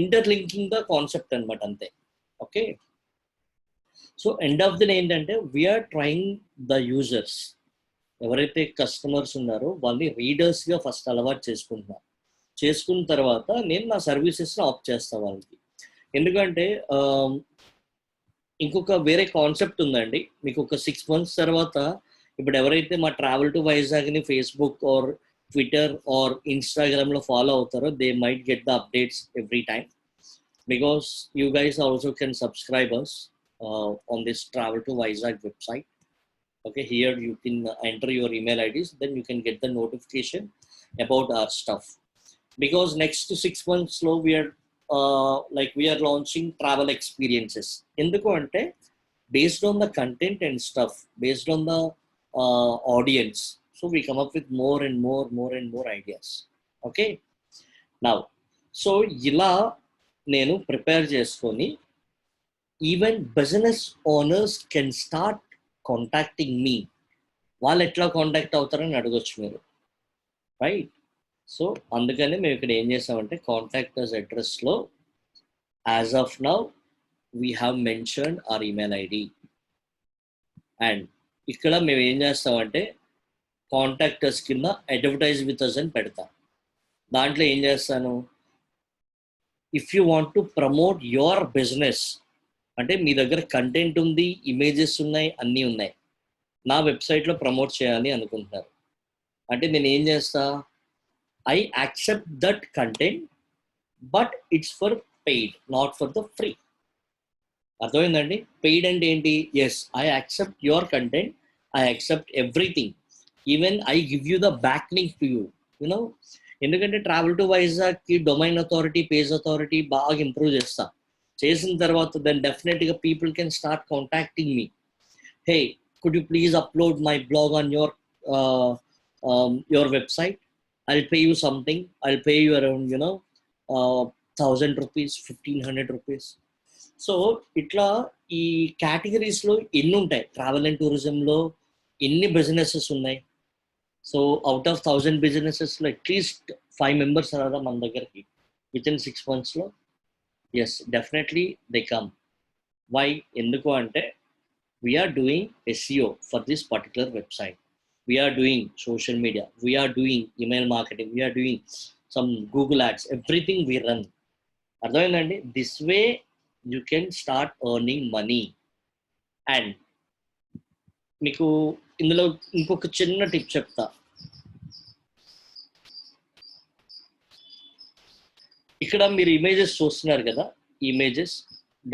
ఇంటర్లింకింగ్ ద కాన్సెప్ట్ అనమాట, అంతే. Okay, so end of the day ఏంటంటే వీఆర్ ట్రైయింగ్ ద యూజర్స్, ఎవరైతే కస్టమర్స్ ఉన్నారో వాళ్ళని రీడర్స్గా ఫస్ట్ అలవాటు చేసుకున్న తర్వాత నేను నా సర్వీసెస్ని ఆఫ్ చేస్తాను వాళ్ళకి. ఎందుకంటే ఇంకొక వేరే కాన్సెప్ట్ ఉందండి. మీకు ఒక 6 months తర్వాత ఇప్పుడు ఎవరైతే మా ట్రావెల్ టు వైజాగ్ని ఫేస్బుక్ ఆర్ ట్విట్టర్ ఆర్ ఇన్స్టాగ్రామ్లో ఫాలో అవుతారో they might get the updates every time, because you guys also can subscribe us on this travel to Vizag website. Okay, here you can enter your email IDs, then you can get the notification about our stuff. Because next to 6 months slow we are launching travel experiences. Enduku ante based on the content and stuff, based on the audience, so we come up with more and more ideas. Okay, now so ila nenu prepare cheskoni even business owners can start contacting me. వాళ్ళు ఎట్లా contact అవుతారని అడగొచ్చు మీరు, right? So అందుకని మేము ఇక్కడ ఏం చేసామంటే కాంటాక్ట్ అస్ అడ్రస్లో as of now we have mentioned our email ID. And ఇక్కడ మేము ఏం చేస్తామంటే కాంటాక్ట్ అస్ కింద అడ్వర్టైజ్ విత్ అస్ అని పెడతాం. దాంట్లో ఏం చేస్తాను, if you want to promote your business, అంటే మీ దగ్గర కంటెంట్ ఉంది, ఇమేజెస్ ఉన్నాయి, అన్నీ ఉన్నాయి, నా వెబ్సైట్లో ప్రమోట్ చేయాలి అనుకుంటున్నారు అంటే నేను ఏం చేస్తా, I accept that content but it's for paid, not for the free. అర్థమైందండి? పెయిడ్ అంటే ఏంటి, yes I accept your content, I accept everything, even I give you the back link to you, you know. ఎందుకంటే travel to వైజాగ్కి domain authority, page authority బాగా improve చేసిన తర్వాత then definitely people can start contacting me. Hey, could you please upload my blog on your website? I'll pay you something. I'll pay you around 1,000 rupees, 1,500 rupees. So ఇట్లా ఈ కేటగిరీస్లో ఎన్ని ఉంటాయి, travel and టూరిజంలో ఎన్ని businesses ఉన్నాయి. So out of 1,000 బిజినెసెస్లో at least 5 members రాదా మన దగ్గరికి విత్ ఇన్ 6 monthsలో? Yes, definitely they come. Why? Enduku ante we are doing SEO for this particular website. We are doing social media. We are doing email marketing. We are doing some Google ads. Everything we run. Ardhamayindandi? This way you can start earning money. And మీకు ఇందులో ఇంకొక చిన్న tip చెప్తా. ఇక్కడ మీరు images చూస్తున్నారు కదా, images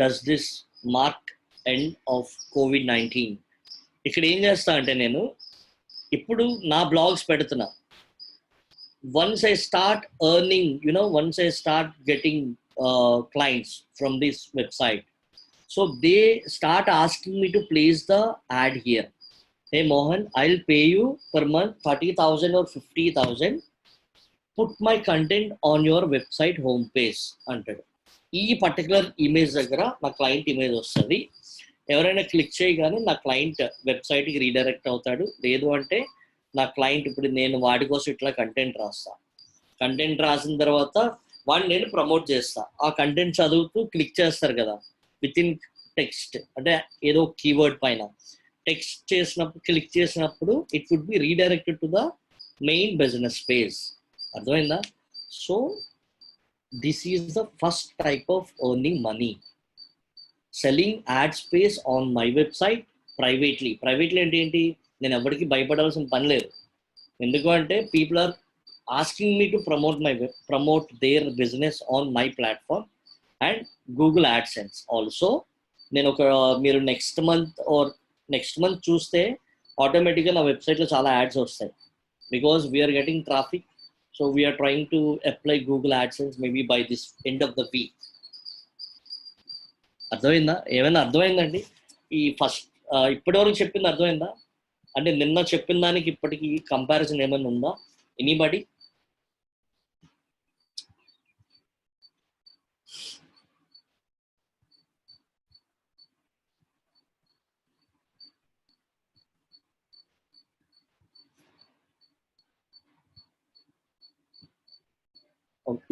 does this mark end of COVID-19. ఇక్కడ ఏం చేస్తా అంటే నేను ఇప్పుడు నా బ్లాగ్స్ పెడుతున్నా. Once I start earning, once I start getting clients from this website, so they start asking me to place the add here. Hey Mohan, I will pay you per month 30,000 or 50,000, put my content on your website home page అంటాడు. ఈ particular image దగ్గర నా client image వస్తుంది. ఎవరైనా click చేయగానే నా client వెబ్సైట్కి redirect అవుతాడు. లేదు అంటే నా క్లయింట్, ఇప్పుడు నేను వాడి కోసం ఇట్లా కంటెంట్ రాసిన తర్వాత వాడిని నేను ప్రమోట్ చేస్తా. ఆ కంటెంట్ చదువుతూ క్లిక్ చేస్తారు కదా, విత్ ఇన్ టెక్స్ట్, అంటే ఏదో కీవర్డ్ పైన టెక్స్ట్ క్లిక్ చేసినప్పుడు it would be redirected to the main business page. అర్థమైందా? So this is the first type of earning money, selling ad space on my website privately. Privately అంటే ఏంటి? నేను ఎవరికి భయపడాల్సిన పని లేదు. ఎందుకు అంటే people are asking me to promote their business on my platform and Google AdSense also. నేను మీరు నెక్స్ట్ మంత్ చూస్తే ఆటోమేటిక్గా నా వెబ్సైట్లో చాలా యాడ్స్ వస్తాయి, because we are getting traffic. So we are trying to apply Google AdSense maybe by this end of the week. అర్థమైందా? ఏమైనా అర్థమైందండి? ఈ ఫస్ట్ ఇప్పటివరకు చెప్పింది అర్థమైందా? అంటే నిన్న చెప్పిన దానికి ఇప్పటికి కంపారిజన్ ఏమైనా ఉందా? ఎనీబడి?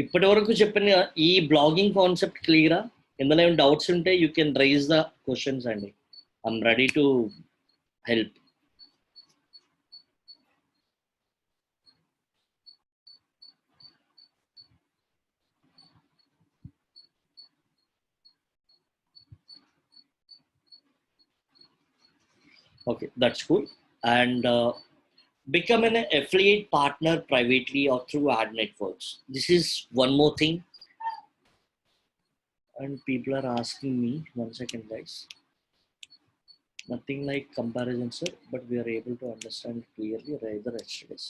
ఇప్పటి వరకు చెప్పిన ఈ బ్లాగింగ్ కాన్సెప్ట్ క్లియరా? ఇందులో ఏమైనా డౌట్స్ ఉంటే you can raise the questions అండి. I'm ready to help. Okay, that's cool. And become an affiliate partner privately or through ad networks. This is one more thing. And people are asking me, 1 second, guys. Nothing like comparison, sir, but we are able to understand clearly rather yesterday's.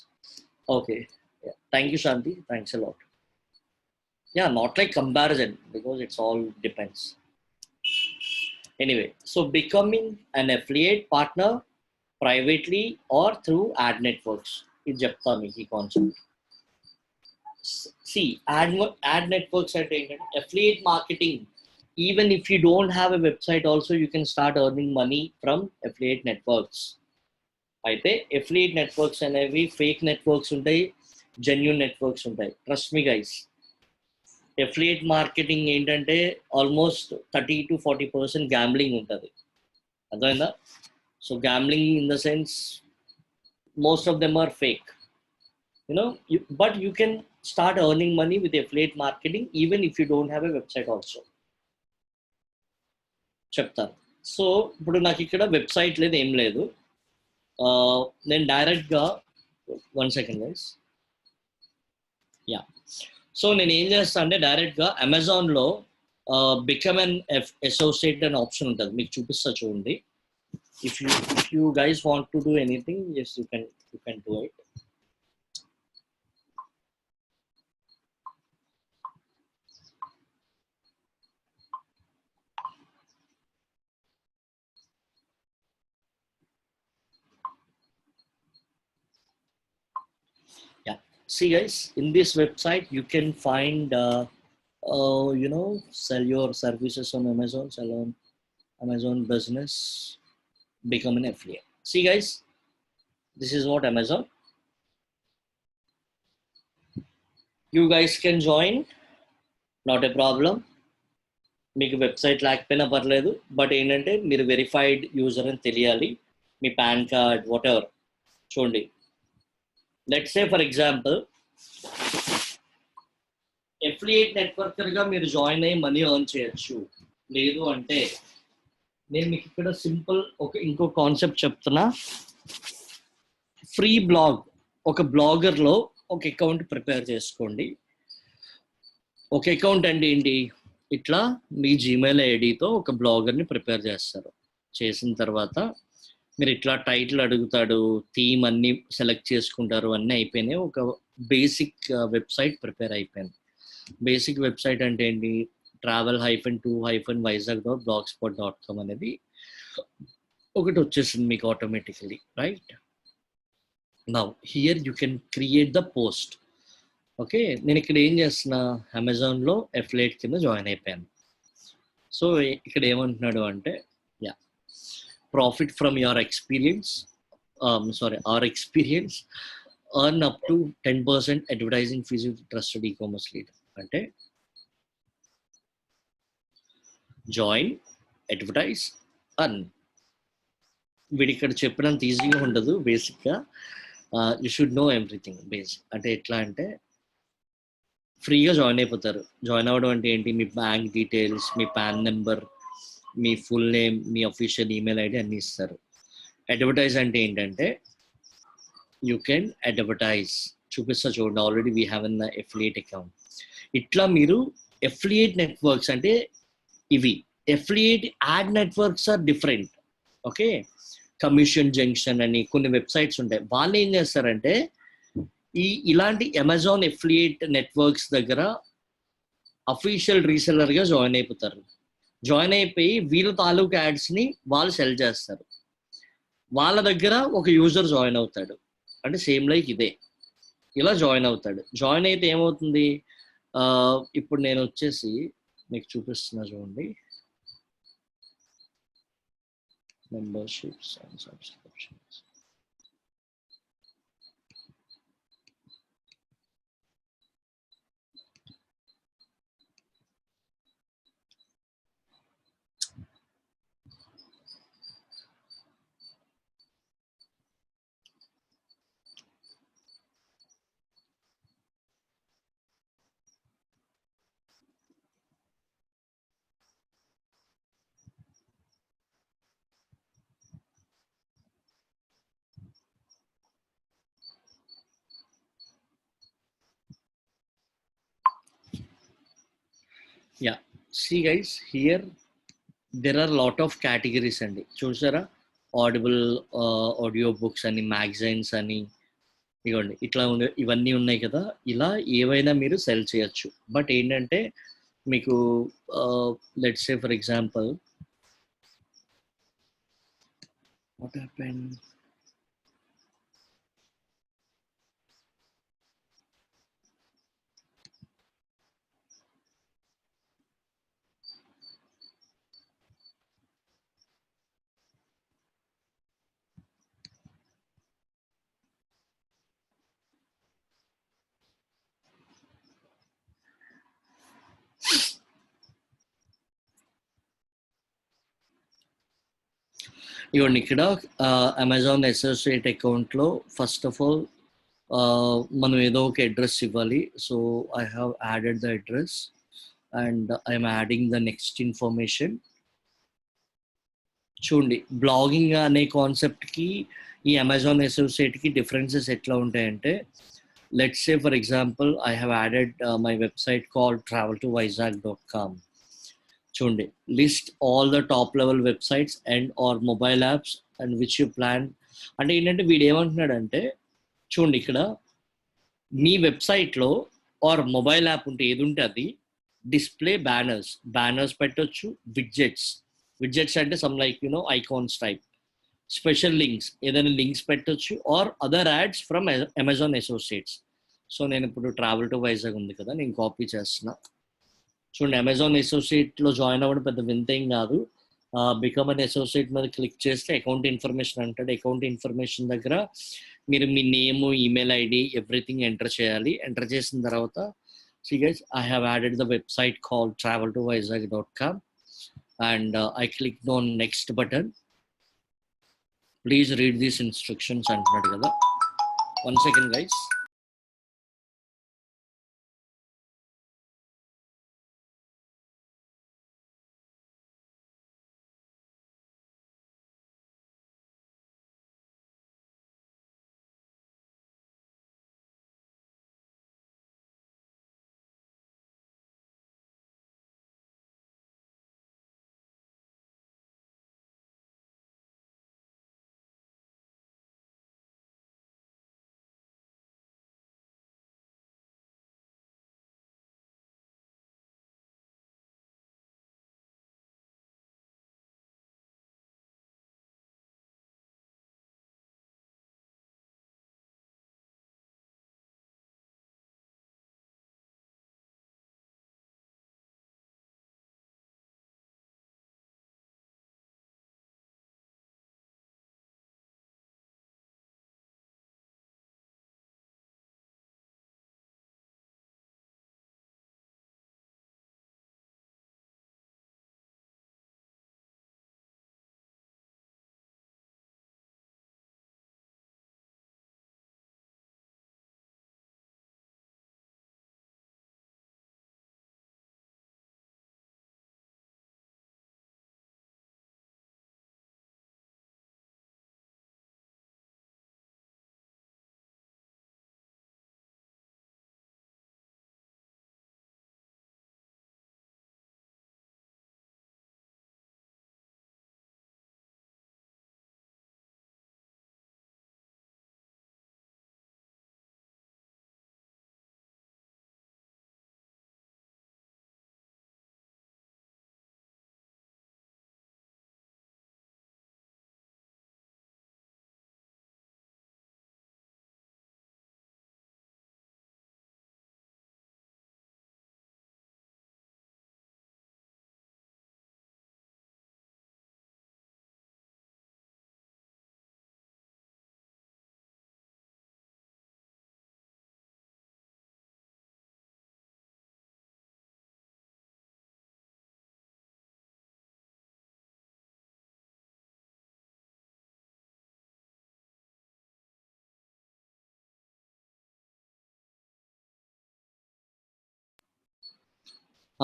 Okay. Yeah. Thank you, Shanti. Thanks a lot. Yeah, not like comparison, because it's all depends. Anyway, so becoming an affiliate partner privately or through ad networks. ఇది చెప్తా మీకు ఈ concept. See, ad networks అంటే ఏంటంటే affiliate marketing. Even if you don't have a website also, you can start earning money from affiliate networks. అయితే affiliate networks అనేవి fake networks ఉంటాయి, genuine networks ఉంటాయి. Trust me guys, affiliate marketing ఏంటంటే almost 30-40% gambling ఉంటుంది. అర్థమైందా? So gambling in the sense, most of them are fake, but you can start earning money with affiliate marketing even if you don't have a website also. చెప్తాను. So ఇప్పుడు నాకు ఇక్కడ website లేదు, ఏం లేదు. నేను డైరెక్ట్గా 1 second గైస్. యా, సో నేను ఏం చేస్తాను అంటే డైరెక్ట్గా అమెజాన్లో బికమ్ అన్ అసోసియేట్ అనే ఆప్షన్ ఉంటుంది, మీకు చూపిస్తా చూడండి. If you guys want to do anything, yes, you can do it. Yeah, see guys, in this website you can find sell your services on Amazon, sell on Amazon business, become an affiliate. See guys, this is what Amazon. You guys can join, not a problem. మీకు website లేకపోయినా పర్లేదు, but ఏంటంటే మీరు verified user అని తెలియాలి, మీ PAN card whatever. చూడండి, let's say for example affiliate నెట్వర్కర్గా మీరు జాయిన్ అయ్యి మనీ ఎర్న్ చేయొచ్చు. లేదు అంటే నేను మీకు ఇక్కడ సింపుల్ ఇంకో కాన్సెప్ట్ చెప్తున్నా. ఫ్రీ బ్లాగ్, ఒక బ్లాగర్లో ఒక అకౌంట్ ప్రిపేర్ చేసుకోండి. ఒక అకౌంట్ అంటే ఏంటి? ఇట్లా మీ జీమెయిల్ ఐడితో ఒక బ్లాగర్ని ప్రిపేర్ చేస్తారు. చేసిన తర్వాత మీరు ఇట్లా టైటిల్ అడుగుతాడు, థీమ్ అన్ని సెలెక్ట్ చేసుకుంటారు, అన్నీ అయిపోయినాయి. ఒక బేసిక్ వెబ్సైట్ ప్రిపేర్ అయిపోయింది. బేసిక్ వెబ్సైట్ అంటే ఏంటి? travel-to-vizag.blogspot.com అనేది ఒకటి వచ్చేసింది మీకు automatically, right? Now here you can create the post. Okay, నేను ఇక్కడ ఏం చేస్తున్నా, అమెజాన్లో అఫిలియేట్ కింద జాయిన్ అయిపోయాను. సో ఇక్కడ ఏమంటున్నాడు అంటే, yeah, profit from your experience, our experience, earn up to 10% advertising fees with trusted e-commerce leader. అంటే జాయిన్, అడ్వర్టైజ్, అర్న్. వీడి ఇక్కడ చెప్పినంత ఈజీగా ఉండదు బేసిక్గా. You should know everything base అంటే ఎట్లా అంటే ఫ్రీగా జాయిన్ అయిపోతారు. జాయిన్ అవ్వడం అంటే ఏంటి, మీ బ్యాంక్ డీటెయిల్స్, మీ పాన్ నెంబర్, మీ ఫుల్ నేమ్, మీ అఫీషియల్ ఈమెయిల్ ఐడి అన్నీ ఇస్తారు. అడ్వర్టైజ్ అంటే ఏంటంటే యూ కెన్ అడ్వర్టైజ్, చూపిస్తా చూడండి, already we have an affiliate account. ఇట్లా మీరు ఎఫిలియేట్ నెట్వర్క్స్ అంటే ఇవి. Affiliate ad networks are different. Okay, Commission Junction అని కొన్ని వెబ్సైట్స్ ఉంటాయి. వాళ్ళు ఏం చేస్తారంటే ఇలాంటి అమెజాన్ ఎఫిలియేట్ నెట్వర్క్స్ దగ్గర అఫీషియల్ రీసెల్లర్గా జాయిన్ అయిపోతారు. జాయిన్ అయిపోయి వీళ్ళ తాలూకు యాడ్స్ని వాళ్ళు సెల్ చేస్తారు. వాళ్ళ దగ్గర ఒక యూజర్ జాయిన్ అవుతాడు, అంటే సేమ్ లైక్ ఇదే, ఇలా జాయిన్ అవుతాడు. జాయిన్ అయితే ఏమవుతుంది, ఇప్పుడు నేను వచ్చేసి మీకు చూపిస్తున్నా చూడండి, memberships and subscriptions. Yeah, see guys, here there are lot of categories అండి. చూసారా, ఆడిబుల్ ఆడియో బుక్స్ అని, మ్యాగజైన్స్ అని, ఇవ్వండి ఇట్లా ఇవన్నీ ఉన్నాయి కదా. ఇలా ఏవైనా మీరు సెల్ చేయొచ్చు. బట్ ఏంటంటే మీకు let's say for example, what happen, ఇవ్వండి ఇక్కడ అమెజాన్ అసోసియేట్ అకౌంట్లో ఫస్ట్ ఆఫ్ ఆల్ మనం ఏదో ఒక అడ్రస్ ఇవ్వాలి. So I have added the address and I'm adding the next information. చూడండి, బ్లాగింగ్ అనే కాన్సెప్ట్కి ఈ అమెజాన్ అసోసియేట్కి డిఫరెన్సెస్ ఎట్లా ఉంటాయంటే, let's say for example I have added my website call travel2vizag.com. చూడండి, list all the top level websites and or mobile apps and which you plan. అంటే ఏంటంటే వీడు ఏమంటున్నాడంటే, చూడండి ఇక్కడ మీ వెబ్సైట్లో ఆర్ మొబైల్ యాప్ ఉంటే ఏది ఉంటే అది డిస్ప్లే బ్యానర్స్ పెట్టొచ్చు, విడ్జెట్స్ అంటే some like icons type, special links, ఏదైనా లింక్స్ పెట్టొచ్చు, or other ads from Amazon associates. So నేను ఇప్పుడు ట్రావెల్ టు వైజాగ్ ఉంది కదా, నేను కాపీ చేస్తున్నా. చూడండి, అమెజాన్ అసోసియేట్లో జాయిన్ అవ్వడం పెద్ద వింత ఏం కాదు. బికమ్ అన్ అసోసియేట్ మీద క్లిక్ చేస్తే అకౌంట్ ఇన్ఫర్మేషన్ అంటాడు. అకౌంట్ ఇన్ఫర్మేషన్ దగ్గర మీరు మీ name, email ID, everything enter చేయాలి. ఎంటర్ చేసిన తర్వాత see guys, I have added the website called travel2vizag.com and I clicked on next button. Please read these instructions అంటున్నాడు కదా. 1 second guys.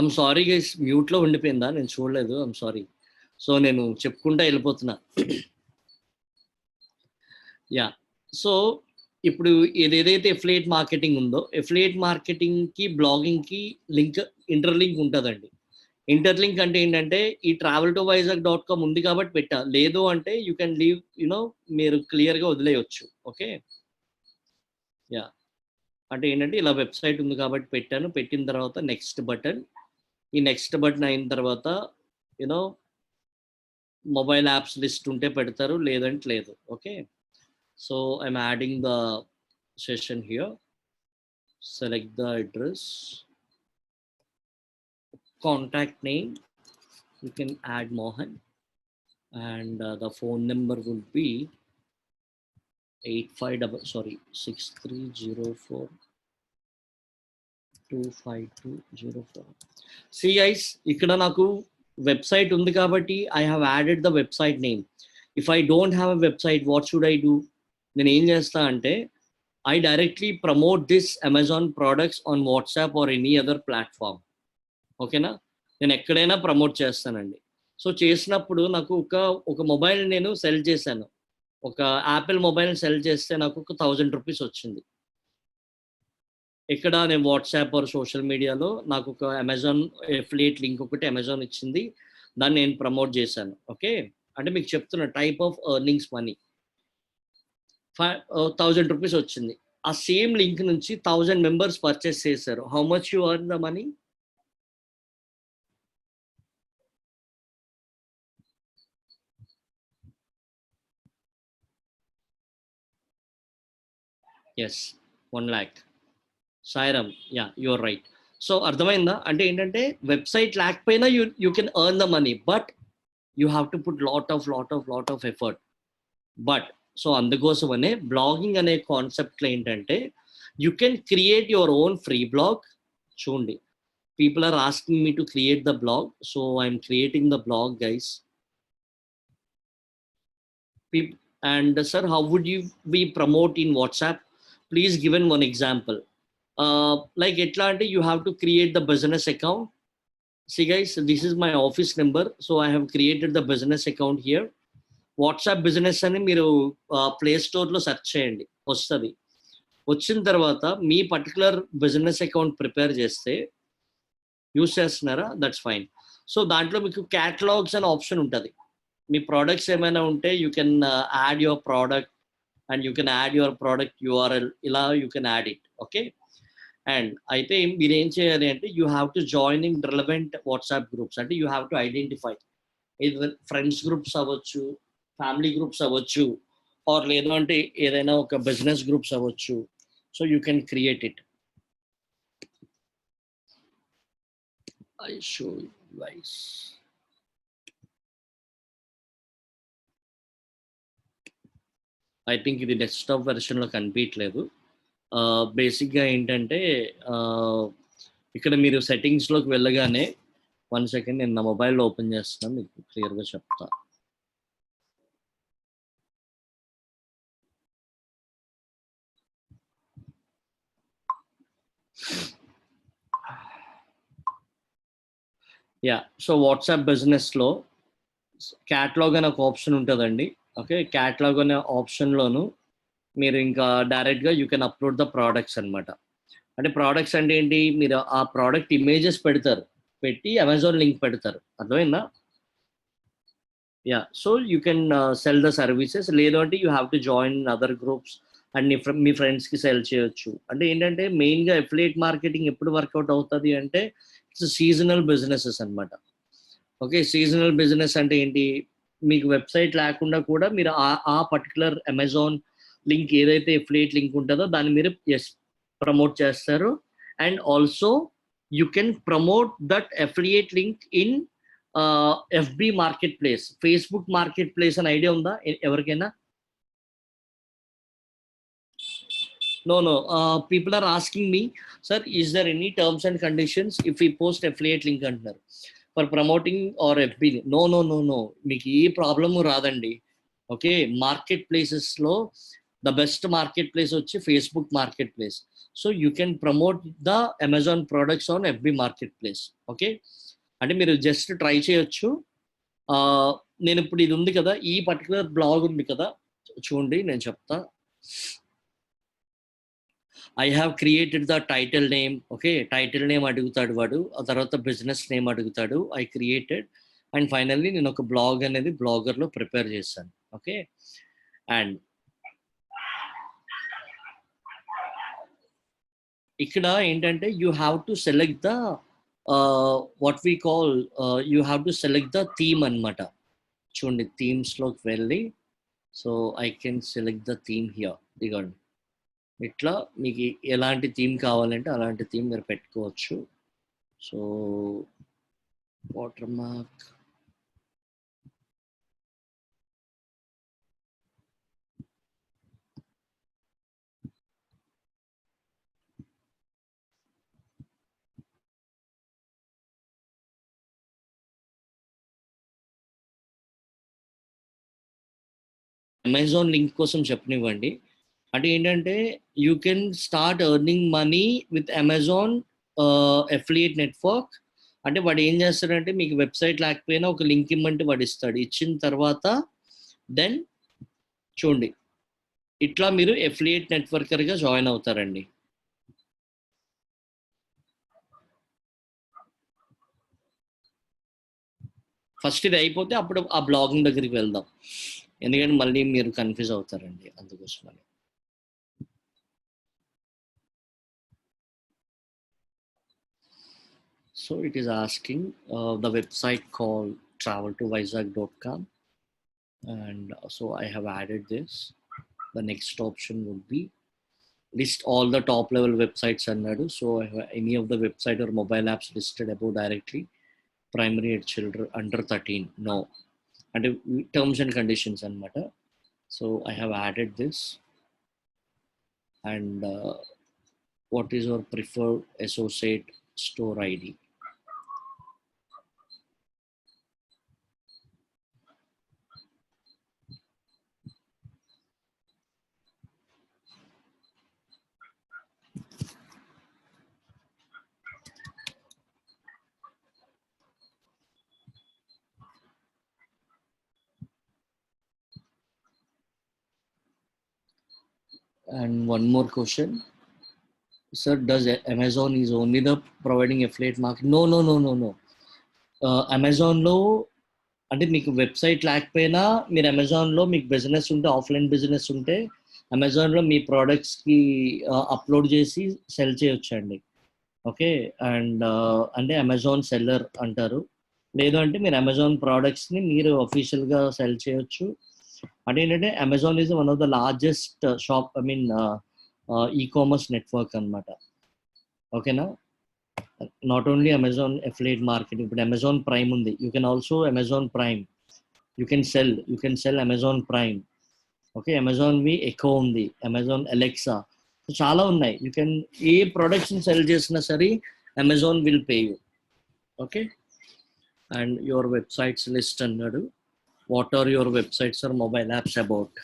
I'm sorry guys, మ్యూట్లో ఉండిపోయిందా, నేను చూడలేదు, ఐమ్ సారీ. సో నేను చెప్పుకుంటా వెళ్ళిపోతున్నా. యా, సో ఇప్పుడు ఏదైతే ఎఫిలియేట్ మార్కెటింగ్ ఉందో, ఎఫిలియేట్ మార్కెటింగ్కి బ్లాగింగ్కి లింక్, ఇంటర్లింక్ ఉంటుందండి. ఇంటర్లింక్ అంటే ఏంటంటే, ఈ travel2vizag.com ఉంది కాబట్టి పెట్టా, లేదు అంటే యూ కెన్ లీవ్, మీరు క్లియర్గా వదిలేయచ్చు. ఓకే, యా, అంటే ఏంటంటే ఇలా వెబ్సైట్ ఉంది కాబట్టి పెట్టాను. పెట్టిన తర్వాత నెక్స్ట్ బటన్, ఈ నెక్స్ట్ బటన్ అయిన తర్వాత యూనో మొబైల్ యాప్స్ లిస్ట్ ఉంటే పెడతారు, లేదంటే లేదు. Okay, so I'm adding the session here. Select the address, contact name, you can add Mohan, and the phone number would be 6304 25204. See guys, ikkada naku website undi kabatti I have added the website name. If I don't have a website, what should I do? Then em chesta ante I directly promote this Amazon products on WhatsApp or any other platform. ఓకేనా, నేను ఎక్కడైనా promote చేస్తానండి. So చేసినప్పుడు నాకు ఒక mobile నేను cell చేశాను, ఒక యాపిల్ మొబైల్ సెల్ చేస్తే నాకు ఒక 1000 రూపీస్ వచ్చింది. ఇక్కడ నేను వాట్సాప్ ఆర్ సోషల్ మీడియాలో నాకు ఒక అమెజాన్ ఎఫిలియేట్ లింక్ ఒకటి అమెజాన్ ఇచ్చింది, దాన్ని నేను ప్రమోట్ చేశాను. ఓకే, అంటే మీకు చెప్తున్న type of earnings money. 1000 rupees వచ్చింది. ఆ సేమ్ లింక్ నుంచి 1000 మెంబర్స్ పర్చేస్ చేశారు. How much you earn the money? Yes, 1 lakh. Sairam, yeah, your right. So అర్థమైందా? అంటే ఏంటంటే వెబ్సైట్ లేకపోయినా you can earn the money, but you have to put lot of effort. But so అందుకోసమనే blogging అనే కాన్సెప్ట్లో ఏంటంటే you can create your own free blog. చూడండి, people are asking me to create the blog, so I'm creating the blog guys. And sir, how would you be promote in WhatsApp? Please given one example. Like etlante you have to create the business account. See guys, this is my office number, so I have created the business account here. WhatsApp business అని మీరు play స్టోర్లో search చేయండి, వస్తుంది. వచ్చిన తర్వాత మీ particular business account prepare చేస్తే, use చేస్తున్నారా, that's fine. So దాంట్లో మీకు క్యాటలాగ్స్ అనే ఆప్షన్ ఉంటుంది. మీ ప్రోడక్ట్స్ ఏమైనా ఉంటే you can add your product, and you can add your product URL, ఇలా you can add it. Okay, and అయితే మీరు ఏం చేయాలి అంటే you have to join in relevant WhatsApp groups. అంటే యూ హ్యావ్ టు ఐడెంటిఫై, ఇది ఫ్రెండ్స్ గ్రూప్స్ అవ్వచ్చు, family groups అవ్వచ్చు, ఆర్ లేదు అంటే ఏదైనా ఒక బిజినెస్ గ్రూప్స్ అవ్వచ్చు. So you can create it. I show you guys. I think ఇది డెస్క్టాప్ వెర్షన్లో కనిపించట్లేదు. బేసిక్గా ఏంటంటే ఇక్కడ మీరు సెట్టింగ్స్లోకి వెళ్ళగానే, 1 సెకండ్, నేను నా మొబైల్లో ఓపెన్ చేస్తున్నాను, మీకు క్లియర్గా చెప్తా. యా, సో వాట్సాప్ బిజినెస్లో క్యాటలాగ్ అనే ఒక ఆప్షన్ ఉంటుందండి. ఓకే, క్యాటలాగ్ అనే ఆప్షన్లోను మీరు ఇంకా డైరెక్ట్గా you can upload the products అనమాట. అంటే ప్రోడక్ట్స్ అంటే ఏంటి, మీరు ఆ ప్రోడక్ట్ ఇమేజెస్ పెడతారు, పెట్టి అమెజాన్ లింక్ పెడతారు, అర్థమైందా? Yeah, so you can sell the services. లేదు అంటే you have to join other groups and మీ ఫ్రెండ్స్కి సెల్ చేయొచ్చు. అంటే ఏంటంటే మెయిన్గా ఎఫిలియేట్ మార్కెటింగ్ ఎప్పుడు వర్కౌట్ అవుతుంది అంటే ఇట్స్ సీజనల్ బిజినెసెస్ అనమాట. ఓకే, సీజనల్ బిజినెస్ అంటే ఏంటి, మీకు వెబ్సైట్ లేకుండా కూడా మీరు ఆ పర్టికులర్ అమెజాన్ లింక్ ఏదైతే ఎఫిలియేట్ లింక్ ఉంటుందో దాన్ని మీరు ప్రమోట్ చేస్తారు. And also you can promote that affiliate link in FB market place, Facebook market place అని ఐడియా ఉందా ఎవరికైనా? No, people are asking me, sir, is there any terms and conditions if we post affiliate link అంటున్నారు for promoting or FB? No, మీకు ఏ problem రాదండి. Okay, market ప్లేసెస్లో The best marketplace వచ్చి Facebook marketplace. So you can promote the Amazon products on FB marketplace. Okay, అంటే మీరు just try చేయొచ్చు. నేను ఇప్పుడు ఇది ఉంది కదా, ఈ పర్టికులర్ బ్లాగ్ ఉంది కదా, చూడండి నేను చెప్తా. I have created the title name. Okay, title name అడుగుతాడు వాడు, ఆ తర్వాత బిజినెస్ నేమ్ అడుగుతాడు. ఐ క్రియేటెడ్ అండ్ ఫైనల్లీ నేను ఒక బ్లాగ్ అనేది బ్లాగర్లో ప్రిపేర్ చేశాను. ఓకే, అండ్ ఇక్కడ ఏంటంటే you have to select the what we call, you have to select the theme అనమాట. చూడండి థీమ్స్లోకి వెళ్ళి, so I can select the theme here. ఇదిగోండి, ఇట్లా మీకు ఎలాంటి థీమ్ కావాలంటే అలాంటి థీమ్ మీరు పెట్టుకోవచ్చు. So water mark, Amazon link కోసం చెప్పనివ్వండి. అంటే ఏంటంటే you can start earning money with Amazon affiliate network. అంటే వాడు ఏం చేస్తాడంటే మీకు వెబ్సైట్ లేకపోయినా ఒక లింక్ ఇమ్మంటే వాడు ఇస్తాడు. ఇచ్చిన తర్వాత దెన్ చూడండి ఇట్లా మీరు అఫిలియేట్ నెట్వర్కర్గా జాయిన్ అవుతారండి. ఫస్ట్ ఇది అయిపోతే అప్పుడు ఆ బ్లాగింగ్ దగ్గరికి వెళ్దాం, ఎందుకంటే మళ్ళీ మీరు కన్ఫ్యూజ్ అవుతారండి, అందుకోసమని. So it is asking the website called traveltovizag.com, and so I have added this. The next option would be list all the top level websites annadu. So I have any of the website or mobile apps listed above directly primary at children under 13, no, and terms and conditions anamata. So I have added this, and what is your preferred associate store ID. And one more question, sir, does Amazon is only the providing affiliate market? No, no, no, no, no. అమెజాన్లో అంటే మీకు website లేకపోయినా మీరు అమెజాన్లో మీకు business ఉంటే, offline business ఉంటే అమెజాన్లో మీ ప్రోడక్ట్స్కి అప్లోడ్ చేసి సెల్ చేయొచ్చండి. ఓకే, అండ్ అంటే అమెజాన్ సెల్లర్ అంటారు. లేదు అంటే మీరు అమెజాన్ ప్రోడక్ట్స్ని మీరు అఫీషియల్గా సెల్ చేయొచ్చు. అంటే ఏంటంటే Amazon is one of the largest shop, I mean e-commerce network అనమాట. ఓకేనా, not only Amazon affiliate marketing, ఇప్పుడు అమెజాన్ ప్రైమ్ ఉంది, you can also Amazon Prime, you can sell Amazon Prime. Okay, అమెజాన్వి ఎకో ఉంది, Amazon Alexa, చాలా ఉన్నాయి. You can ఏ ప్రొడక్ట్స్ని సెల్ చేసినా సరే Amazon will pay you. Okay, and your websites list అన్నాడు. What are your websites or mobile apps about?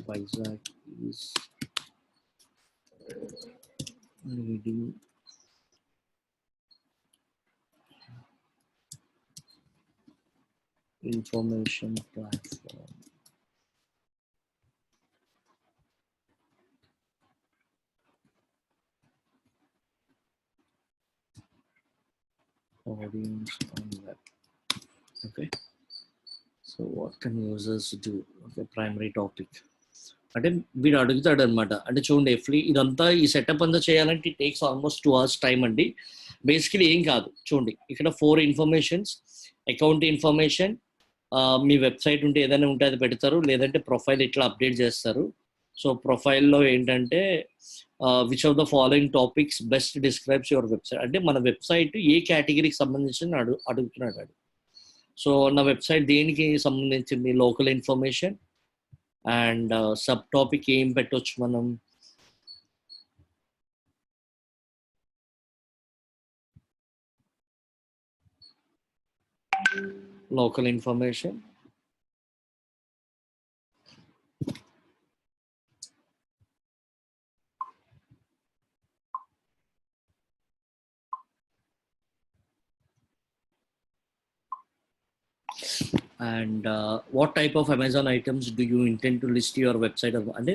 Vizag is leading information platform. Audience on web. Okay, so what can users do? Okay, primary topic. అంటే వీడు అడుగుతాడు అనమాట. అంటే చూడండి ఇదంతా ఈ setup అంతా చేయాలంటే it takes almost 2 hours time అండి. బేసికలీ ఏం కాదు, చూడండి ఇక్కడ 4 ఇన్ఫర్మేషన్స్. అకౌంట్ ఇన్ఫర్మేషన్, మీ వెబ్సైట్ ఉంటే ఏదైనా ఉంటే అది పెడతారు, లేదంటే ప్రొఫైల్ ఇట్లా అప్డేట్ చేస్తారు. సో ప్రొఫైల్లో ఏంటంటే which of the following topics best describes your website, అంటే మన వెబ్సైట్ ఏ కేటగిరీకి సంబంధించిన అడుగుతున్నాడు. సో నా వెబ్సైట్ దేనికి సంబంధించింది, local information, and sub topic ఏం పెట్టవచ్చు మనం, local information. And what type of Amazon items do you intend to list your website? అంటే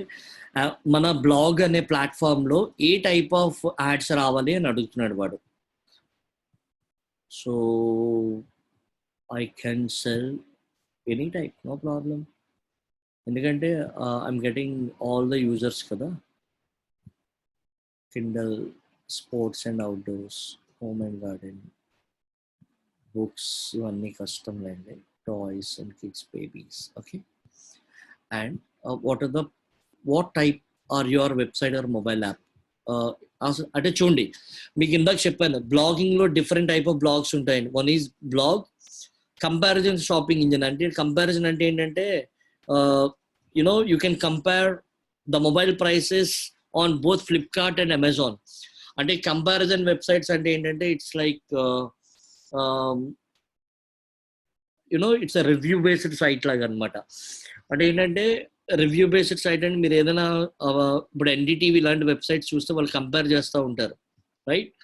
మన బ్లాగ్ అనే ప్లాట్ఫామ్లో ఏ టైప్ ఆఫ్ యాడ్స్ రావాలి అని అడుగుతున్నాడు వాడు. So I can sell any type, no problem. ఎందుకంటే I'm getting all the users కదా. Kindle, sports and outdoors, home and garden, books, ఇవన్నీ కష్టం లేండి. Toys and kids babies. Okay. And what type are your website or mobile app? అంటే చూడండి, మీకు ఇందాక చెప్పాను బ్లాగింగ్లో డిఫరెంట్ టైప్ ఆఫ్ బ్లాగ్స్ ఉంటాయండి. One is blog comparison shopping engine. అంటే కంపారిజన్ అంటే ఏంటంటే you can compare the mobile prices on both Flipkart and Amazon. అంటే కంపారిజన్ వెబ్సైట్స్ అంటే ఏంటంటే it's like it's a review based site లాగా అనమాట. అంటే ఏంటంటే రివ్యూ బేస్డ్ సైట్ అంటే మీరు ఏదైనా ఇప్పుడు ఎన్డీటీవీ ఇలాంటి వెబ్సైట్స్ చూస్తే వాళ్ళు కంపేర్ చేస్తూ ఉంటారు, రైట్?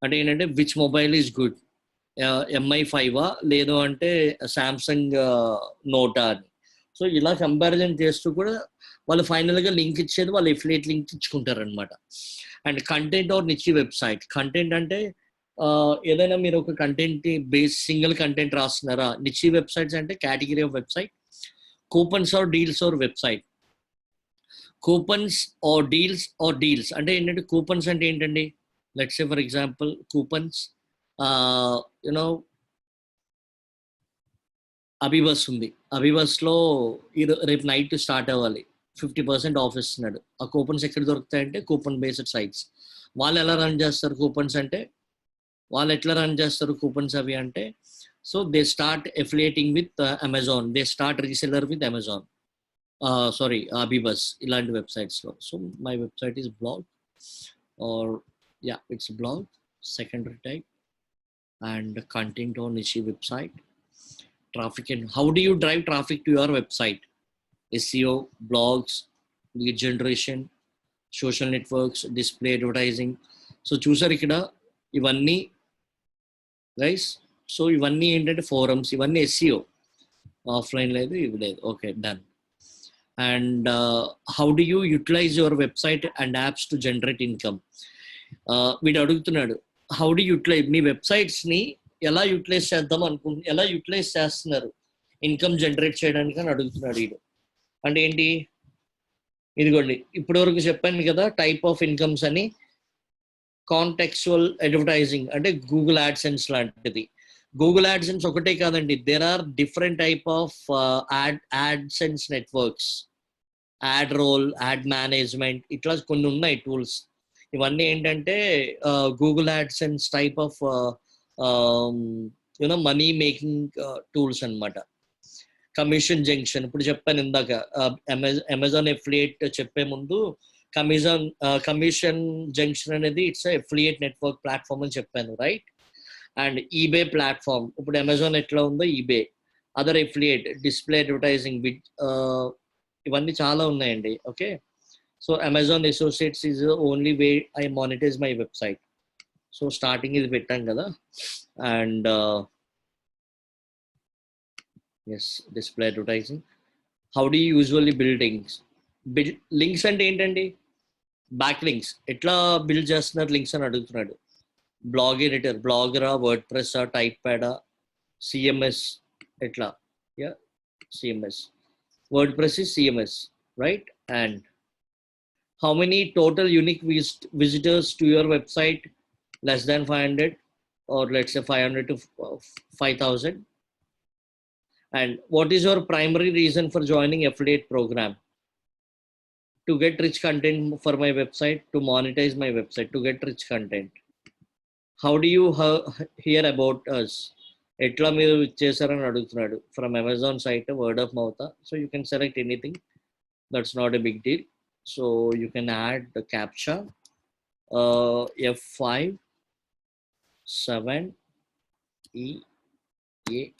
అంటే ఏంటంటే which mobile is good, MI5 లేదు అంటే సామ్సంగ్ నోటా అని. సో ఇలా కంపారిజన్ చేస్తూ కూడా వాళ్ళు ఫైనల్గా లింక్ ఇచ్చేది వాళ్ళు ఎఫిలియేట్ లింక్ ఇచ్చుకుంటారు అనమాట. And content or niche website. Content అంటే ఏదైనా మీరు ఒక కంటెంట్ బేస్ సింగిల్ కంటెంట్ రాస్తున్నారా. నిచ్చి వెబ్సైట్స్ అంటే category of website. Coupons or deals or website. Coupons or deals అంటే ఏంటంటే కూపన్స్ అంటే ఏంటండి, let's say for example coupons AbhiBus ఉంది. అభిబస్లో రేపు నైట్ స్టార్ట్ అవ్వాలి, 50% ఆఫ్ ఇస్తున్నాడు. ఆ కూపన్స్ ఎక్కడ దొరుకుతాయంటే కూపన్ బేస్డ్ సైట్స్. వాళ్ళు ఎలా రన్ చేస్తారు కూపన్స్ అంటే, వాళ్ళు ఎట్లా రన్ చేస్తారు కూపన్స్ అవి అంటే, so they start affiliating with Amazon, they start reseller with Amazon, sorry AbhiBus, ఇలాంటి వెబ్సైట్స్లో. So my website is blog or it's blog secondary type and content on niche website. Traffic and how do you drive traffic to your website? SEO, blogs, lead generation, social networks, display advertising. So చూసారు ఇక్కడ ఇవన్నీ guys. So ఇవన్నీ ఏంటంటే forums, ఇవన్నీ SEO. Offline లేదు, ఇవి లేదు. Okay, done. And how do you utilise your website and apps to generate income. వీడు అడుగుతున్నాడు హౌ డు యూటిలైజ్ మీ వెబ్సైట్స్ని ఎలా యూటిలైజ్ చేద్దాం ఎలా యూటిలైజ్ చేస్తున్నారు ఇన్కమ్ జనరేట్ చేయడానికి అని అడుగుతున్నాడు వీడు. అంటే ఏంటి, ఇదిగోండి ఇప్పటి వరకు చెప్పాను కదా టైప్ ఆఫ్ ఇన్కమ్స్ అని. కాంటెక్చువల్ అడ్వర్టైజింగ్ అంటే గూగుల్ యాడ్సెన్స్ లాంటిది. గూగుల్ యాడ్సెన్స్ ఒకటే కాదండి, there are different type of AdSense networks, AdRoll, ad management, ఇట్లా కొన్ని ఉన్నాయి టూల్స్. ఇవన్నీ ఏంటంటే Google AdSense type of money making tools అనమాట. కమిషన్ జంక్షన్ ఇప్పుడు చెప్పాను ఇందాక, అమెజాన్ ఎఫిలియేట్ చెప్పే ముందు కమిషన్ జంక్షన్ అనేది ఇట్స్ ఎఫిలియేట్ నెట్వర్క్ ప్లాట్ఫామ్ అని చెప్పాను, రైట్? అండ్ ఈబే ప్లాట్ఫామ్, ఇప్పుడు అమెజాన్ ఎట్లా ఉందో eBay, other affiliate, display advertising, ఇవన్నీ చాలా ఉన్నాయండి. Okay, so Amazon Associates is only way I monetize my website. So starting ఇది పెట్టాం కదా. And yes, display advertising. How do you usually build links అంటే ఏంటండి, బ్యాక్ లింక్స్ ఎట్లా బిల్డ్ చేస్తున్నారు లింక్స్ అని అడుగుతున్నాడు. బ్లాగ్ ఎడిటర్, బ్లాగరా, వర్డ్ ప్రెస్, టైప్ ప్యాడా, CMS, ఎట్లా? CMS, WordPress is CMS, right? And how many total unique visitors to your website? Less than 500, or let's say 500 to 5,000. And what is your primary reason for joining affiliate program? To get rich content for my website, to monetize my website, to get rich content. How do you hear about us? ఎట్లా మీరు చేశారని అడుగుతున్నాడు. From Amazon site, word of mouth. So you can select anything, that's not a big deal. So you can add the captcha F5 7E A.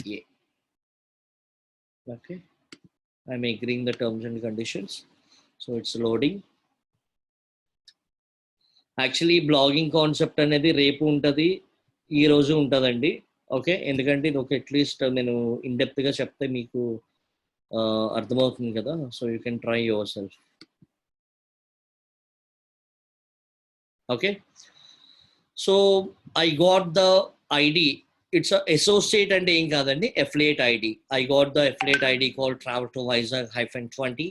Okay, I'm agreeing the terms and conditions. So it's loading. Actually blogging concept అనేది రేపు ఉంటుంది, ఈ రోజు ఉంటుందండి. Okay, ఎందుకంటే ఇది ఒక at least నేను ఇన్డెప్త్గా చెప్తే మీకు అర్థమవుతుంది కదా. So you can try your self. Okay, so I got the ID. It's associate అంటే ఏం కాదండి, affiliate ID. I got the affiliate ID called travel to Vizag -20,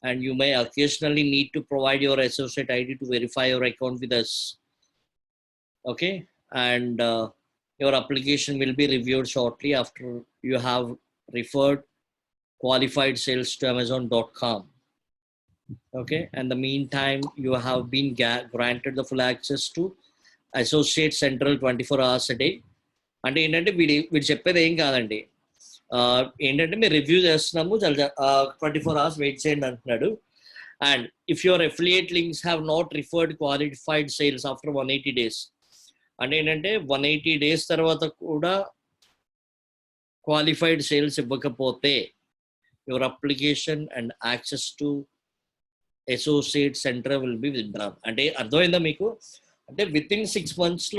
and you may occasionally need to provide your associate ID to verify your account with us. Okay, and your application will be reviewed shortly after you have referred qualified sales to Amazon.com. Okay, and the meantime you have been granted the full access to Associate Central 24 hours a day. అంటే ఏంటంటే వీడు చెప్పేది ఏం కాదండి, ఏంటంటే మీరు review చేస్తున్నాము 24 hours wait చేయండి అంటున్నాడు. And if your affiliate links have not referred qualified sales after 180 days, అంటే ఏంటంటే 180 days తర్వాత కూడా క్వాలిఫైడ్ సేల్స్ ఇవ్వకపోతే your application and access to associate centre will be withdrawn. అంటే అర్థమైందా మీకు? అంటే విత్ ఇన్ 6 months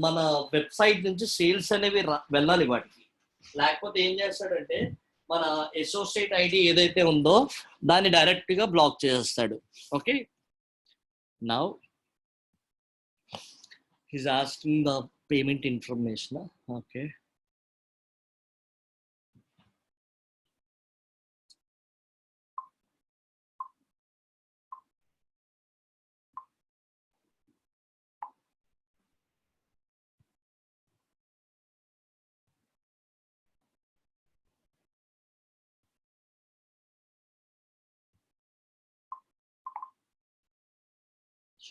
మన వెబ్సైట్ నుంచి సేల్స్ అనేవి వెళ్ళాలి వాటికి. లేకపోతే ఏం చేస్తాడంటే మన అసోసియేట్ ఐడి ఏదైతే ఉందో దాన్ని డైరెక్ట్గా బ్లాక్ చేసేస్తాడు. Okay, now he's asking the payment information. Okay,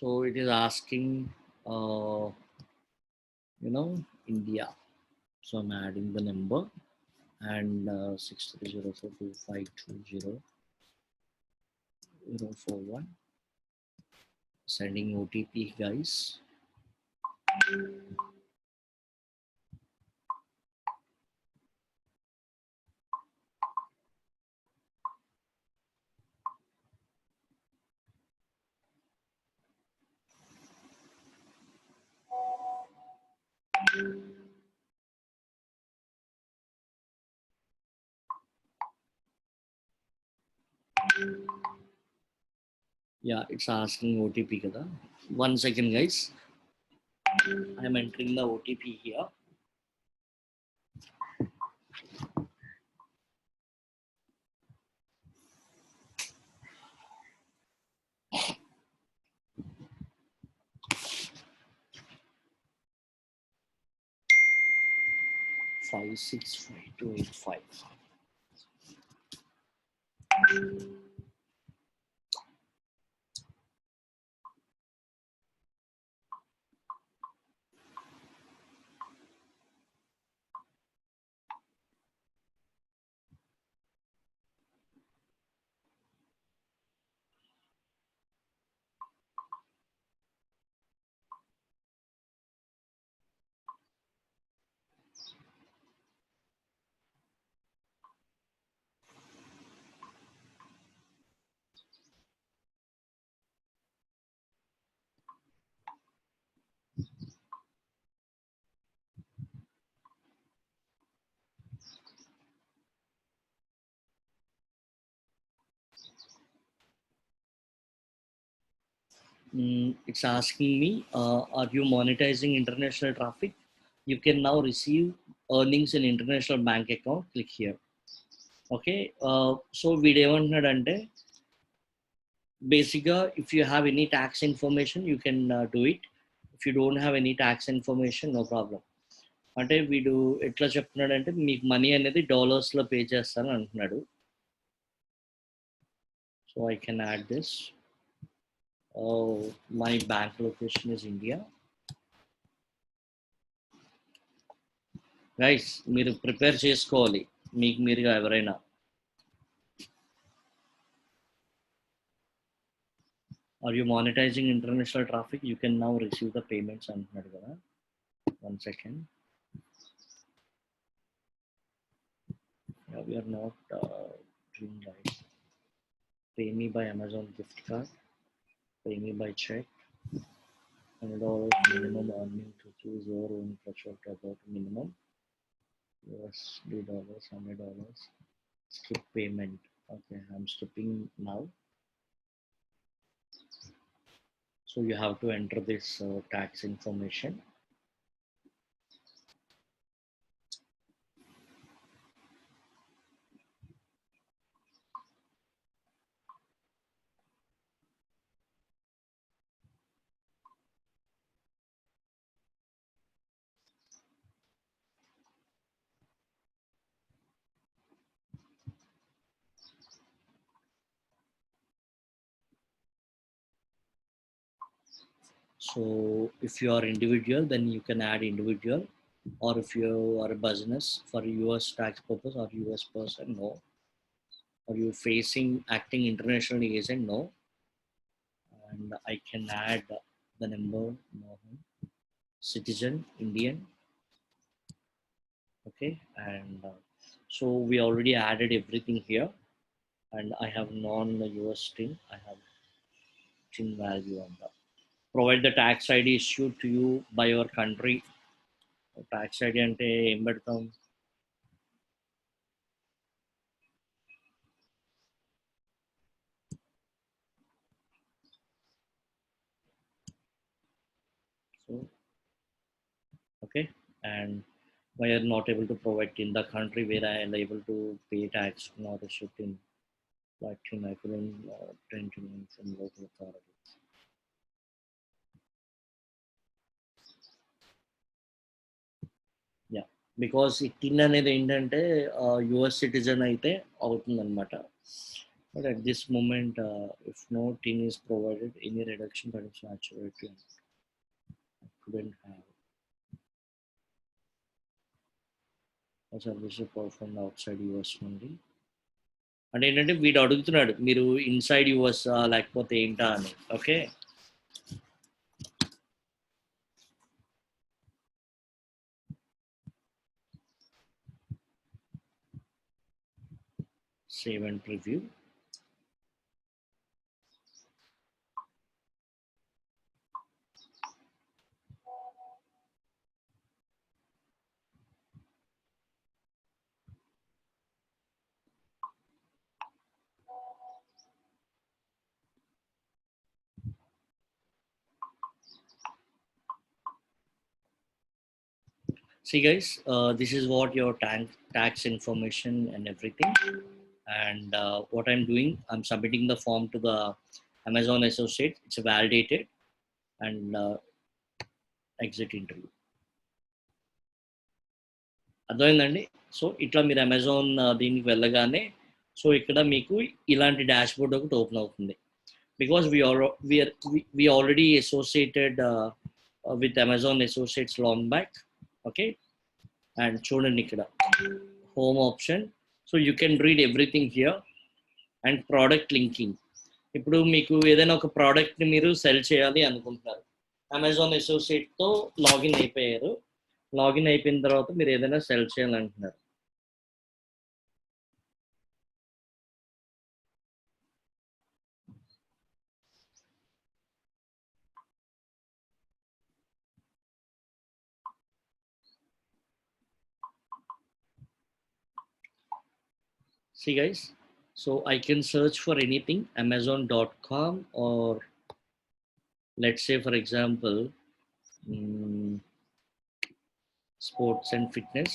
so it is asking India. So I'm adding the number and 6304252041, sending OTP, guys. Yeah, it's asking OTP kada. 1 second, guys. I'm entering the OTP here. Five 65285. It's asking me, are you monetizing international traffic? You can now receive earnings in international bank account. Click here. Okay, so వీడు ఏమంటున్నాడంటే బేసిక్గా if you have any tax information you can do it. If you don't have any tax information, no problem. అంటే వీడు ఎట్లా చెప్తున్నాడంటే మీకు money అనేది డాలర్స్లో pay చేస్తాను అంటున్నాడు. So I can add this. My bank location is India. Guys మీరు prepare చేసుకోవాలి మీకు మీరుగా ఎవరైనా. Are you monetizing international traffic? You can now receive the payments అంటున్నాడు కదా. 1 second. we are not doing right. Pay me by Amazon gift card, pay me by check, $100 minimum earning to choose your own threshold about minimum. USD dollars, $100. Skip payment. Okay, I'm skipping now. So you have to enter this tax information. So if you are individual, then you can add individual, or if you are a business for US tax purpose or US person, no. Are you facing acting international agent? No. And I can add the number, Mohan, citizen, Indian. Okay, and so we already added everything here, and I have non-US string. I have string value on that. Provide the tax ID issued to you by your country. Tax ID అంటే ఏం పెడతాం? So okay, and why are not able to provide in the country where I am able to pay tax, not issued in Latin equivalent 10 from local authorities. Yeah, because ఈ టిన్ అనేది ఏంటంటే US citizen అయితే అవుతుంది అనమాట. But at this moment, if no tin is provided, any reduction that is naturally couldn't have. A service performed outside US నుండి అంటే ఏంటంటే వీడు అడుగుతున్నాడు మీరు ఇన్సైడ్ యుఎస్ లేకపోతే ఏంటా అని. Okay, save and preview. See guys, this is what your tax information and everything. And what I'm doing, I'm submitting the form to the Amazon associate. It's validated and exit interview. అర్థమైందండి? So ఇట్లా మీరు Amazon దీనికి వెళ్ళగానే so ఇక్కడ మీకు ఇలాంటి dash board ఒకటి open అవుతుంది. Because we already associated with Amazon associates long back. Okay, and చూడండి ఇక్కడ home option. So you can read everything here. And product linking. ఇప్పుడు మీకు ఏదైనా ఒక ప్రోడక్ట్ని మీరు సెల్ చేయాలి అనుకుంటున్నారు, అమెజాన్ అసోసియేట్తో లాగిన్ అయిపోయారు. లాగిన్ అయిపోయిన తర్వాత మీరు ఏదైనా cell చేయాలంటున్నారు. See guys, so I can search for anything, amazon.com, or let's say for example sports and fitness,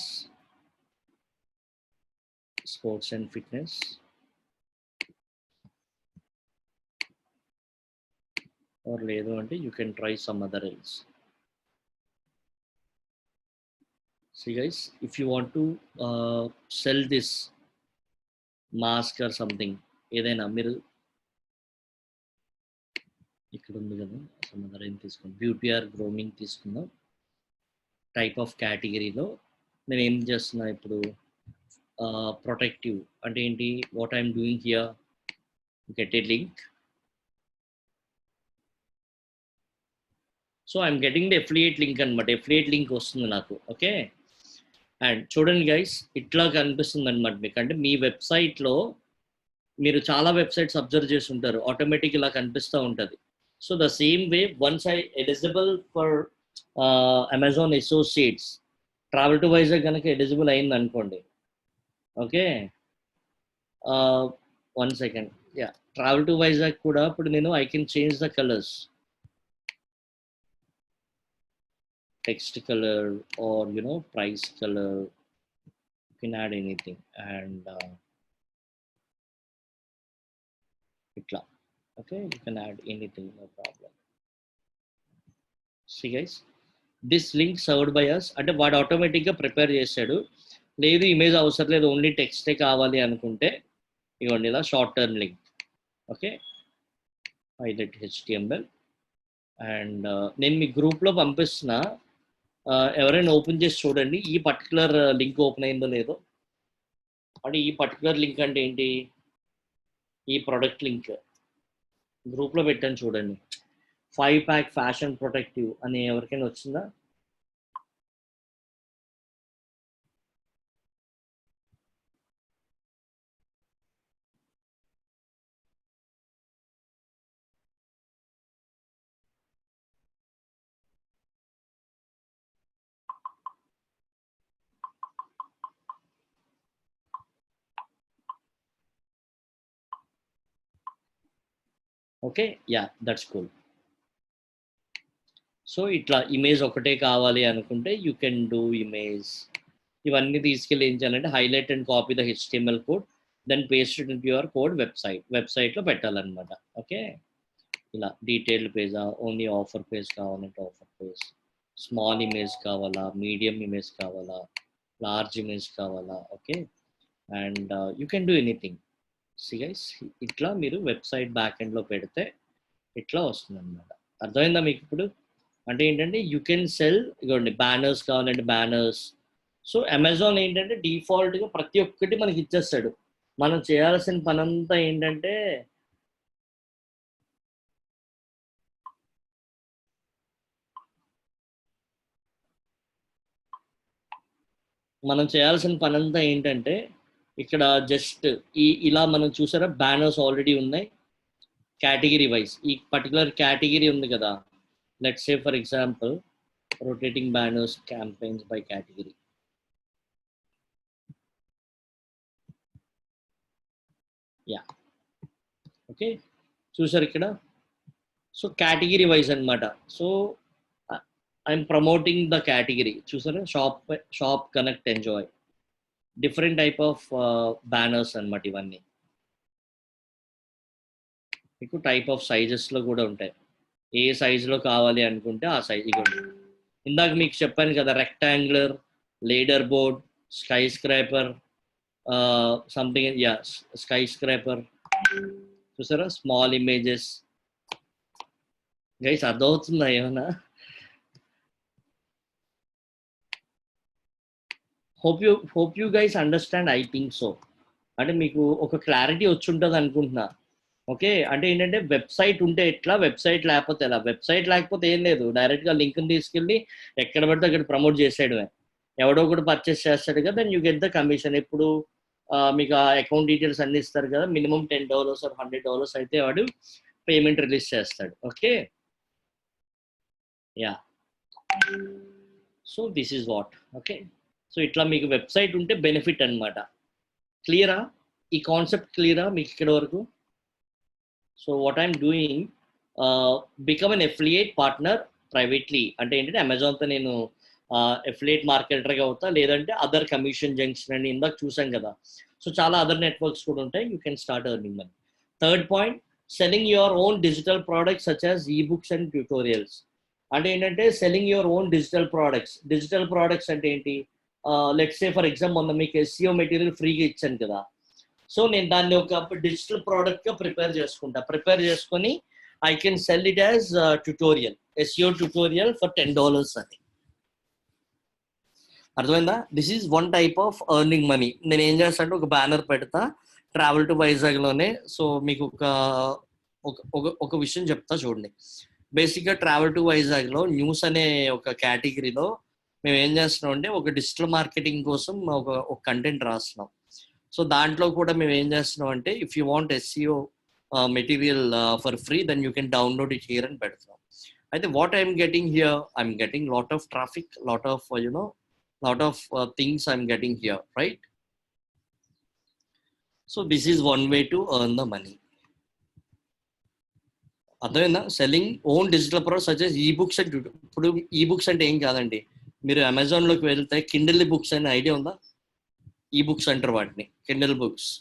or లేదు అంటే you can try some other else. See guys, if you want to sell this mask or something, ఏదైనా మీరు ఇక్కడ ఉంది కదా some other ఏం తీసుకుందాం, beauty or grooming తీసుకుందాం. టైప్ ఆఫ్ కేటగిరీలో నేను ఏం చేస్తున్నా ఇప్పుడు, ప్రొటెక్టివ్ అంటే ఏంటి, what I'm doing here, get a link. So I'm getting the affiliate link అనమాట. ఎఫిలియేట్ లింక్ వస్తుంది నాకు. ఓకే, అండ్ చూడండి గైస్, ఇట్లా కనిపిస్తుంది అనమాట మీకు. అంటే మీ వెబ్సైట్లో మీరు చాలా వెబ్సైట్స్ అబ్జర్వ్ చేసి ఉంటారు, ఆటోమేటిక్ ఇలా కనిపిస్తూ ఉంటుంది. So the same way once I eligible for Amazon associates, travel to Vizag కనుక ఎలిజిబుల్ అయింది అనుకోండి, okay, 1 second, yeah, travel to Vizag కూడా ఇప్పుడు నేను I can change the colours, text color or price color, you can add anything. And itla, okay, you can add anything, no problem. See guys, this link served by us, అంటే వాడు ఆటోమేటిక్గా prepare చేశాడు. లేదు image అవసరం లేదు, only టెక్స్టే కావాలి అనుకుంటే ఇవ్వండి ఇలా short term link, okay, highlight HTML. And నేను మీ గ్రూప్లో పంపిస్తున్నా, ఎవరైనా ఓపెన్ చేసి చూడండి ఈ పర్టికులర్ లింక్ ఓపెన్ అయిందో లేదో. అంటే ఈ పర్టికులర్ లింక్ అంటే ఏంటి, ఈ ప్రొడక్ట్ లింక్ గ్రూప్లో పెట్టాను చూడండి, 5 pack ఫ్యాషన్ ప్రొటెక్టివ్ అని ఎవరికైనా వచ్చిందా? Okay, yeah, that's cool. So ఇట్లా ఇమేజ్ ఒకటే కావాలి అనుకుంటే యూ కెన్ డూ ఇమేజ్. ఇవన్నీ తీసుకెళ్ళి ఏం చేయాలంటే highlight and copy the HTML code, then paste it in your code వెబ్సైట్లో పెట్టాలన్నమాట. ఓకే, ఇలా డీటెయిల్డ్ పేజా, ఓన్లీ ఆఫర్ పేజ్ కావాలంటే ఆఫర్ పేజ్, స్మాల్ ఇమేజ్ కావాలా, మీడియం ఇమేజ్ కావాలా, లార్జ్ ఇమేజ్ కావాలా, okay, and you can do anything. See guys, ఇట్లా మీరు వెబ్సైట్ బ్యాక్ ఎండ్లో పెడితే ఇట్లా వస్తుంది అనమాట. అర్థమైందా మీకు ఇప్పుడు? అంటే ఏంటంటే యూ కెన్ సెల్, ఇవ్వండి బ్యానర్స్ కావాలంటే బ్యానర్స్. సో అమెజాన్ ఏంటంటే డిఫాల్ట్గా ప్రతి ఒక్కటి మనకి ఇచ్చేస్తాడు. మనం చేయాల్సిన పనంతా ఏంటంటే ఇక్కడ జస్ట్ ఇలా మనం చూసారా, బ్యానర్స్ ఆల్రెడీ ఉన్నాయి కేటగిరీ వైజ్. ఈ పర్టికులర్ కేటగిరీ ఉంది కదా, let's say for example rotating banners campaigns by category. Yeah, okay, చూసారు ఇక్కడ. సో కేటగిరీ వైజ్ అనమాట. So I'm promoting the category, చూసారా, shop connect enjoy, different type of banners అనమాట ఇవన్నీ. మీకు టైప్ ఆఫ్ సైజెస్లో కూడా ఉంటాయి, ఏ సైజులో కావాలి అనుకుంటే ఆ సైజ్. ఇవ్వండి, ఇందాక మీకు చెప్పాను కదా, rectangular, leaderboard, skyscraper, something, yeah, skyscraper, చూసారా, స్మాల్ ఇమేజెస్. గైస్ అర్థమవుతుందా ఏమన్నా? Hope you guys understand, I think so. అంటే మీకు ఒక క్లారిటీ వచ్చి ఉంటుంది అనుకుంటున్నా. ఓకే, అంటే ఏంటంటే వెబ్సైట్ ఉంటే ఎట్లా, వెబ్సైట్ లేకపోతే ఎలా. వెబ్సైట్ లేకపోతే ఏం లేదు, డైరెక్ట్గా లింక్ని తీసుకెళ్ళి ఎక్కడ పడితే అక్కడ ప్రమోట్ చేసేయడమే. ఎవడో కూడా పర్చేస్ చేస్తాడు కదా, then you get the commission. ఇప్పుడు మీకు ఆ అకౌంట్ డీటెయిల్స్ అన్ని ఇస్తారు కదా, మినిమం $10 or $100 అయితే వాడు పేమెంట్ రిలీజ్ చేస్తాడు. Okay, yeah, so this is what. Okay, so ఇట్లా మీకు వెబ్సైట్ ఉంటే బెనిఫిట్ అనమాట. క్లియరా? ఈ కాన్సెప్ట్ క్లియరా మీకు ఇక్కడ వరకు? So what I'm doing, become an affiliate partner privately. అంటే ఏంటంటే అమెజాన్తో నేను ఎఫిలియేట్ మార్కెటర్గా అవుతా, లేదంటే అదర్ కమిషన్ జంక్షన్ అని ఇందాక చూసాం కదా. సో చాలా అదర్ నెట్వర్క్స్ కూడా ఉంటాయి, you can start earning money. Third point, selling your own digital products such as ebooks and tutorials. అంటే ఏంటంటే selling your own digital products. Digital products అంటే ఏంటి, లెట్స్ సే ఫర్ ఎగ్జాంపుల్ మొన్న మీకు SEO material ఫ్రీగా ఇచ్చాను కదా. సో నేను దాన్ని ఒక డిజిటల్ ప్రోడక్ట్గా ప్రిపేర్ చేసుకొని I can sell it as tutorial, SEO tutorial for $10 అని. అర్థమైందా? This is one type of earning money. నేను ఏం చేస్తానంటే ఒక బ్యానర్ పెడతా ట్రావెల్ టు వైజాగ్లోనే. సో మీకు ఒక విషయం చెప్తా చూడండి. బేసిక్గా ట్రావెల్ టు వైజాగ్లో న్యూస్ అనే ఒక కేటగిరీలో మేము ఏం చేస్తున్నాం అంటే ఒక డిజిటల్ మార్కెటింగ్ కోసం ఒక కంటెంట్ రాస్తున్నాం. సో దాంట్లో కూడా మేము ఏం చేస్తున్నాం అంటే if you want SEO material for free then you can download it here అని పెడుతున్నాం. అయితే what I'm getting here, I'm getting lot of traffic, lot of lot of things I'm getting here, right? So this is one way to earn the money. అర్థమైందా? Selling own digital products such as ఈ books and ఇప్పుడు ఈ books అంటే ఏం కాదండి, మీరు అమెజాన్లోకి వెళ్తే Kindle books అనే ఐడియా ఉందా? ఈ బుక్స్ అంటారు వాటిని, Kindle books.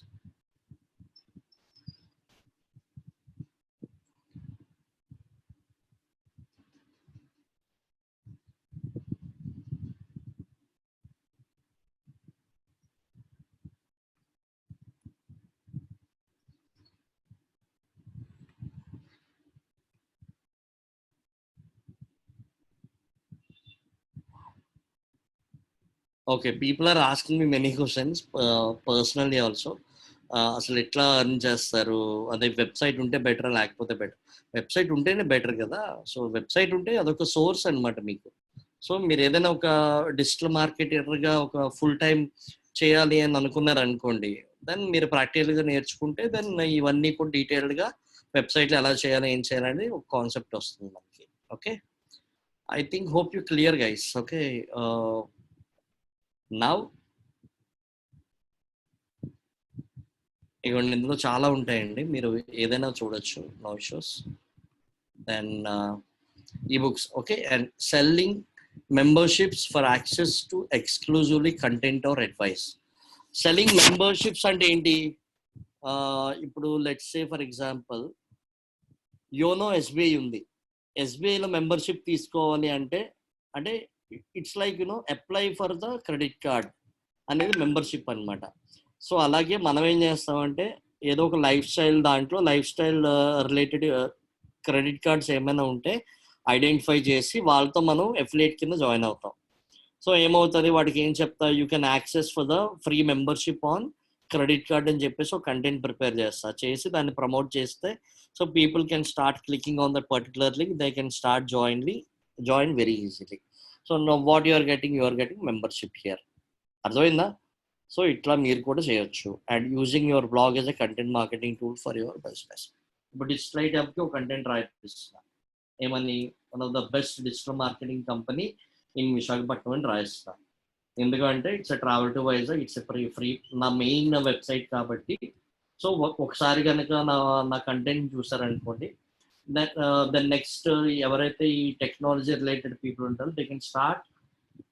Okay, people are asking me many questions personally also. అసలు ఎట్లా అర్న్ చేస్తారు, అదే వెబ్సైట్ ఉంటే బెటర్ లేకపోతే బెటర్? వెబ్సైట్ ఉంటేనే బెటర్ కదా. సో వెబ్సైట్ ఉంటే అదొక సోర్స్ అనమాట మీకు. సో మీరు ఏదైనా ఒక డిజిటల్ మార్కెటర్గా ఒక ఫుల్ టైం చేయాలి అని అనుకున్నారు అనుకోండి, దెన్ మీరు ప్రాక్టికల్గా నేర్చుకుంటే దెన్ ఇవన్నీ కూడా డీటెయిల్డ్గా వెబ్సైట్లో ఎలా చేయాలి ఏం చేయాలని ఒక కాన్సెప్ట్ వస్తుంది మనకి. Okay, I think hope you clear guys. Okay, now ఇవ్వండి, ఇందులో చాలా ఉంటాయండి, మీరు ఏదైనా చూడొచ్చు, no issues. Then ebooks, okay, and selling memberships for access to exclusively content or advice. Selling memberships అంటే ఏంటి? ఇప్పుడు let's say for example YONO SBI ఉంది, ఎస్బీఐలో మెంబర్షిప్ తీసుకోవాలి అంటే అంటే it's like apply for the credit card అనేది మెంబర్షిప్ అనమాట. సో అలాగే మనం ఏం చేస్తామంటే ఏదో ఒక లైఫ్ స్టైల్, దాంట్లో life style related credit cards ఏమైనా ఉంటే ఐడెంటిఫై చేసి వాళ్ళతో మనం ఎఫిలియేట్ కింద జాయిన్ అవుతాం. సో ఏమవుతుంది, వాటికి ఏం చెప్తా, you can access for the free membership on credit card అని చెప్పేసి ఒక కంటెంట్ ప్రిపేర్ చేసి దాన్ని ప్రమోట్ చేస్తే so people can start clicking on that particular link, they can start join very easily. So what you are getting membership here. అర్థమైందా? So ఇట్లా మీరు కూడా చేయొచ్చు. And using your blog as a content marketing tool for your business. ఇప్పుడు digital యాప్కి ఒక content రాయిస్తున్నా, ఏమని, one of the best digital marketing company in Visakhapatnam అని రాయిస్తున్నా. ఎందుకంటే it's a travel to Vizag, it's a free నా మెయిన్ వెబ్సైట్ కాబట్టి. So ఒకసారి కనుక నా కంటెంట్ చూసారనుకోండి, దెన్ నెక్స్ట్ ఎవరైతే ఈ టెక్నాలజీ రిలేటెడ్ పీపుల్ ఉంటారో they can start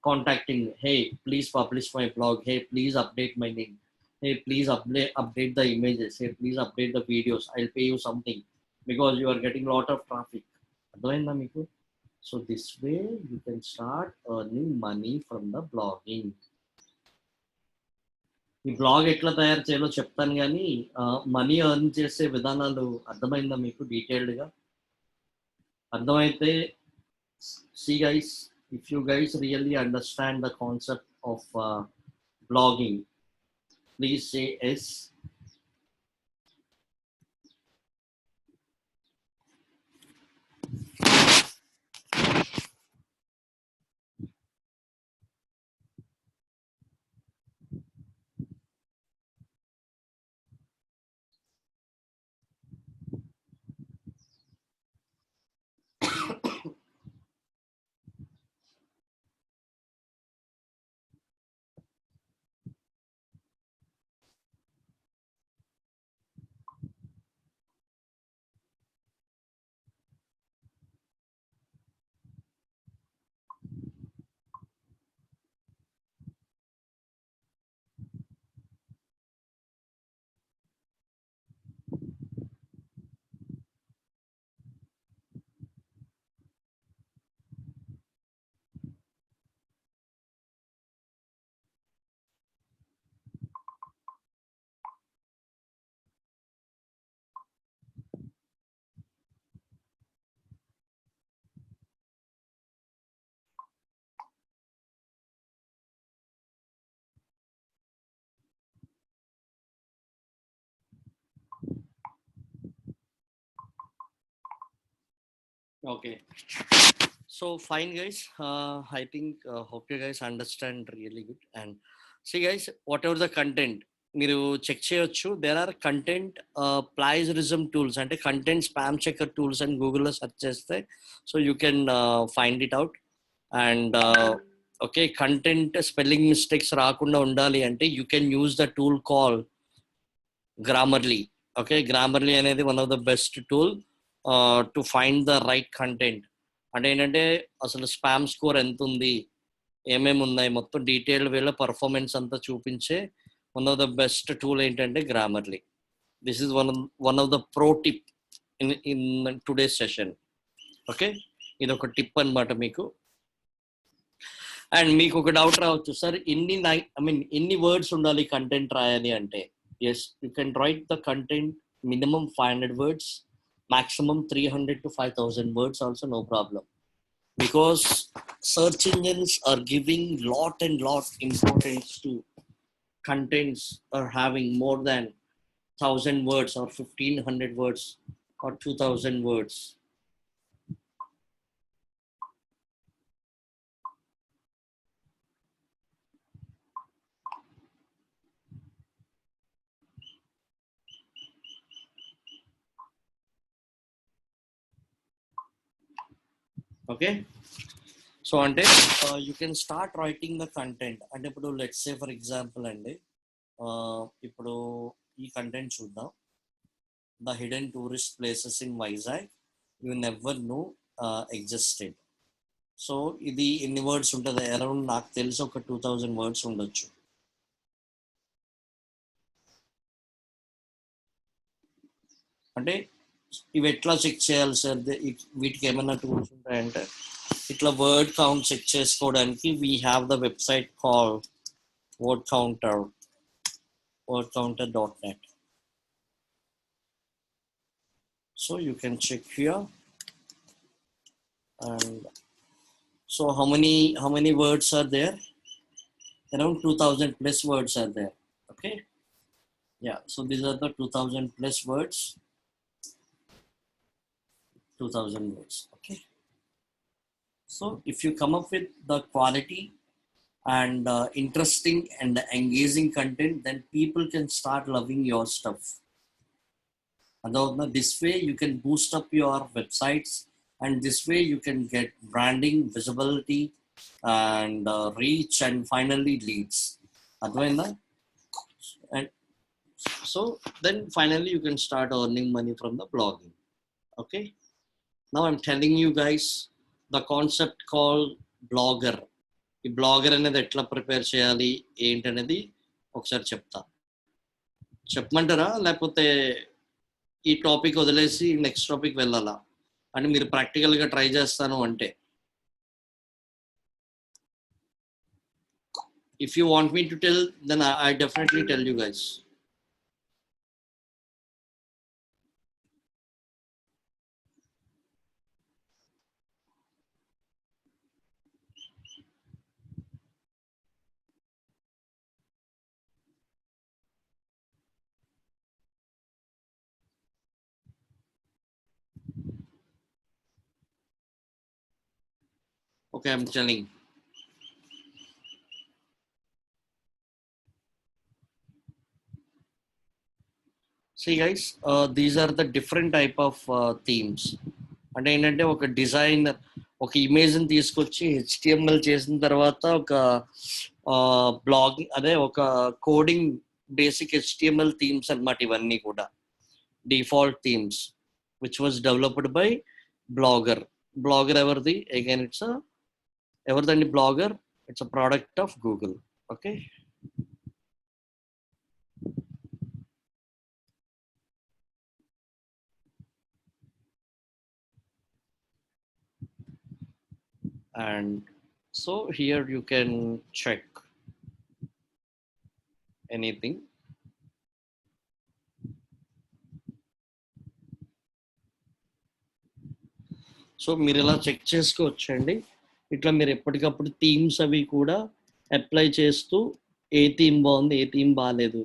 contacting, hey please publish my blog, hey please update my name, hey please update the images, hey please update the videos, I'll pay you something because you are getting a lot of traffic. అర్థమైందా మీకు? So this way you can start earning money from the blogging. ఈ blog ఎట్లా తయారు చేయాలో చెప్తాను, కానీ money earn చేసే విధానాలు అర్థమైందా మీకు డీటెయిల్డ్గా? అర్థమైతే see guys, if you guys really understand the concept of blogging, please say yes. Okay, So fine, guys. I think hope you guys understand really good. And see, guys, whatever the content, మీరు check చేయొచ్చు. There are content plagiarism tools, అంటే content spam checker tools అని గూగుల్లో search చేస్తే so you can find it out. And okay, content spelling mistakes రాకుండా ఉండాలి అంటే you can use the tool call Grammarly. Okay, Grammarly అనేది one of the best tool to find the right content. అంటే ఏంటంటే అసలు spam score ఎంత ఉంది, ఏమేమి ఉన్నాయి, మొత్తం డీటెయిల్డ్ వేలో పర్ఫార్మెన్స్ అంతా చూపించే one of the best tool ఏంటంటే Grammarly. This is one of the pro tip in today's session. Okay, ఇది ఒక టిప్ అనమాట మీకు. అండ్ మీకు ఒక డౌట్ రావచ్చు, సార్ ఎన్ని వర్డ్స్ ఉండాలి కంటెంట్ రాయాలి అంటే. Yes, you can write the content minimum 500 words, maximum 300 to 5,000 words also, no problem. Because search engines are giving lot and lot importance to contents are having more than 1,000 words or 1,500 words or 2,000 words. Okay, so ante you can start writing the content. అంటే ఇప్పుడు let's say for example అండి, ఇప్పుడు ఈ content చూద్దాం. The hidden tourist places in Vizag you never know existed. So ఇది ఎన్ని words ఉంటుంది? Around నాకు తెలిసి ఒక 2,000 వర్డ్స్ ఉండొచ్చు. అంటే ఇవి ఎట్లా చెక్ చేయాలి సార్? వీటికి ఏమైనా టూల్స్ ఉంటాయంటే ఇట్లా వర్డ్ కౌంట్ చెక్ చేసుకోవడానికి we have the website call wordcounter.net. So you can check here. And so how many words are there? Around 2,000 plus words are there. Okay, yeah, so these are the 2,000 plus words. 2,000 words. Okay, so if you come up with the quality and interesting and engaging content, then people can start loving your stuff. And this way you can boost up your websites, and this way you can get branding, visibility, and reach, and finally leads. And so then finally you can start earning money from the blogging. Okay, now I'm telling you guys the concept called blogger. ఈ blogger అనేది ఎట్లా prepare చేయాలి ఏంటనేది ఒకసారి చెప్పమంటారా, లేకపోతే ఈ topic వదిలేసి నెక్స్ట్ టాపిక్ వెళ్ళాలా? అంటే మీరు ప్రాక్టికల్గా ట్రై చేస్తాను అంటే, if you want me to tell then I definitely tell you guys. Okay, I'm telling. See guys, these are the different type of themes. అంటే ఏంటంటే ఒక డిజైనర్ ఒక ఇమేజ్ని తీసుకొచ్చి HTML చేసిన తర్వాత ఒక బ్లాగింగ్, అదే ఒక కోడింగ్ బేసిక్ HTML థీమ్స్ అన్నమాట. ఇవన్నీ కూడా default themes which was developed by Blogger. Blogger ఎవరిది? అగైన్ ఇట్స్ ఎవరిదండి Blogger? It's a product of Google. Okay, and so here you can check anything. So మీరు ఇలా చెక్ చేసుకోవచ్చండి. ఇట్లా మీరు ఎప్పటికప్పుడు థీమ్స్ అవి కూడా అప్లై చేస్తూ ఏ థీమ్ బాగుంది, ఏ థీమ్ బాగాలేదు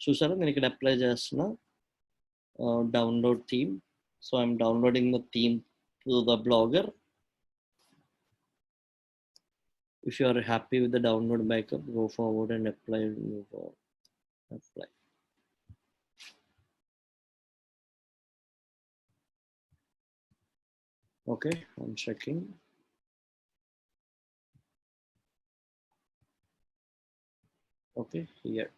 చూసారా. నేను ఇక్కడ అప్లై చేస్తున్నా download theme. So I'm downloading the theme to the blogger. If you are happy with the download backup, go forward and apply. Apply. Okay, I'm checking. Okay, here.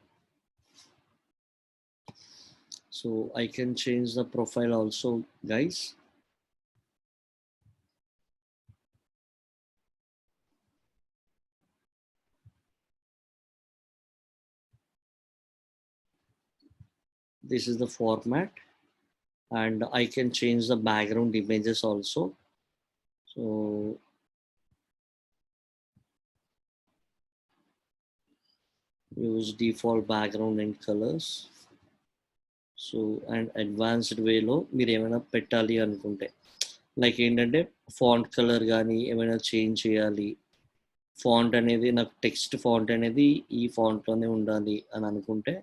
So I can change the profile also, guys. This is the format, and I can change the background images also. So use default background and colors. So and advanced వేలో మీరు ఏమైనా పెట్టాలి అనుకుంటే, like ఏంటంటే font colour కానీ ఏమైనా change చేయాలి, font అనేది నాకు టెక్స్ట్ ఫాంట్ అనేది ఈ ఫాంట్లోనే ఉండాలి అని అనుకుంటే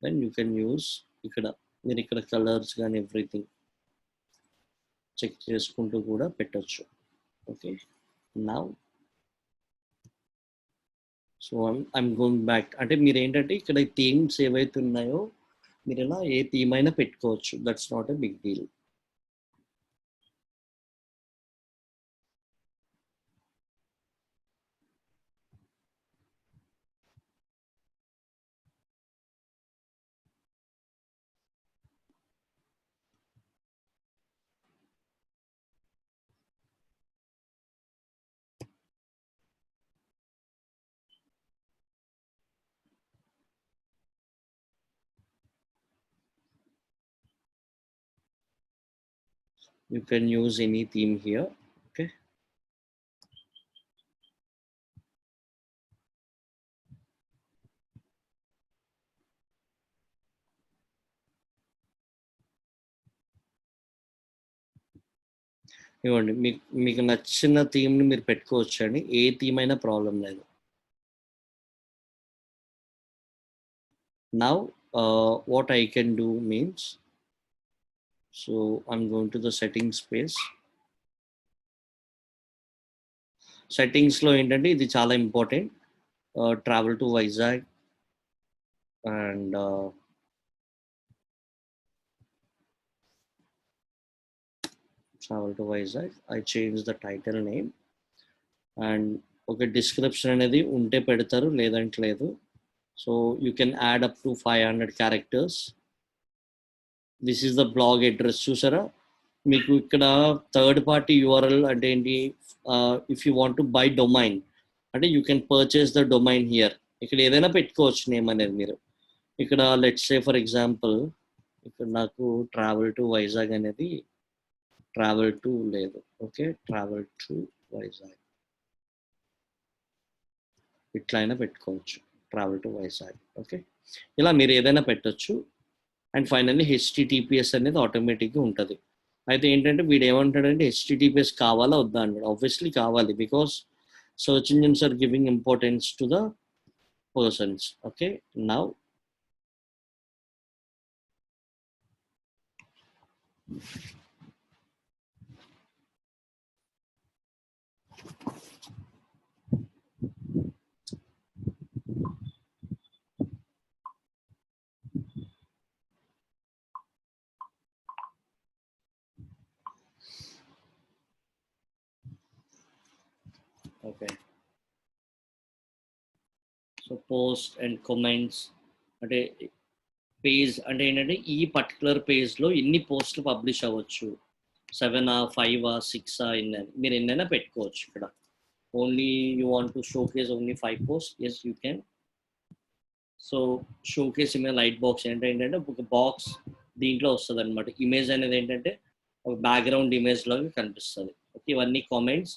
దెన్ యూ కెన్ యూస్ ఇక్కడ. మీరు ఇక్కడ కలర్స్ కానీ ఎవ్రీథింగ్ చెక్ చేసుకుంటూ కూడా పెట్టచ్చు. Okay, now so I'm going back. అంటే మీరు ఏంటంటే ఇక్కడ థీమ్స్ ఏవైతే ఉన్నాయో మీరు ఇలా ఏ థీమ్ అయినా పెట్టుకోవచ్చు, that's not a big deal. You can use any theme here. Okay, ఇవ్వండి, మీకు నచ్చిన థీమ్ని మీరు పెట్టుకోవచ్చు అండి, ఏ థీమ్ అయినా ప్రాబ్లం లేదు. Now what I can do means, so I'm going to the settings page. Settings లో ఏంటంటే ఇది చాలా important. Travel to Vizag and travel to Vizag. I change the title name and ఒక డిస్క్రిప్షన్ అనేది ఉంటే పెడతారు, లేదంటే లేదు. So you can add up to 500 characters. This is the blog address. చూసారా, మీకు ఇక్కడ థర్డ్ పార్టీ యూఆర్ఎల్ అంటే ఏంటి, if you want to buy domain అంటే you can purchase the domain here. ఇక్కడ ఏదైనా పెట్టుకోవచ్చు నేమ్ అనేది మీరు. ఇక్కడ లెట్స్ సే ఫర్ ఎగ్జాంపుల్ ఇక్కడ నాకు ట్రావెల్ టు వైజాగ్ అనేది ట్రావెల్ టు లేదు. ఓకే, ట్రావెల్ టు వైజాగ్ ఇట్లా అయినా పెట్టుకోవచ్చు, ట్రావెల్ టు వైజాగ్. ఓకే, ఇలా మీరు ఏదైనా పెట్టచ్చు. అండ్ ఫైనల్లీ హెచ్టిటిపిఎస్ అనేది ఆటోమేటిక్గా ఉంటుంది. అయితే ఏంటంటే వీడు ఏమంటాడంటే హెచ్టిటిపిఎస్ కావాలా వద్దా అంటాడు. ఆబ్వియస్లీ కావాలి, because search engines are giving importance to the persons. Okay, now okay, so post and comments అంటే పేజ్ అంటే ఏంటంటే ఈ పర్టికులర్ పేజ్లో ఎన్ని పోస్టులు పబ్లిష్ అవ్వచ్చు, 7 5 6 ఎన్ని మీరు ఎన్నైనా పెట్టుకోవచ్చు. ఇక్కడ only you want to showcase only 5 post, yes you can. So showcase image light box ఏంటంటే ఒక బాక్స్ దీంట్లో వస్తుంది అనమాట. ఇమేజ్ అనేది ఏంటంటే ఒక బ్యాక్గ్రౌండ్ ఇమేజ్ లాగా కనిపిస్తుంది. ఓకే, ఇవన్నీ comments.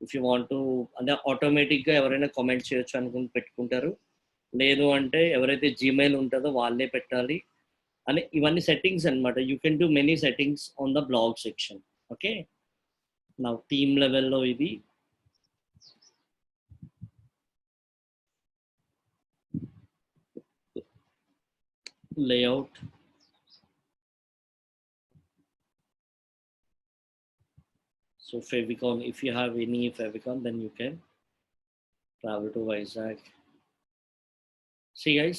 If you want to అంటే ఆటోమేటిక్గా ఎవరైనా కామెంట్ చేయొచ్చు అనుకుని పెట్టుకుంటారు, లేదు అంటే ఎవరైతే జీమెయిల్ ఉంటుందో వాళ్ళే పెట్టాలి అని. ఇవన్నీ సెట్టింగ్స్ అనమాట. You can do many settings on the blog section. Okay, నా థీమ్ లెవెల్లో ఇది layout. So favicon, if you have any favicon then you can Travel to Vizag. See guys,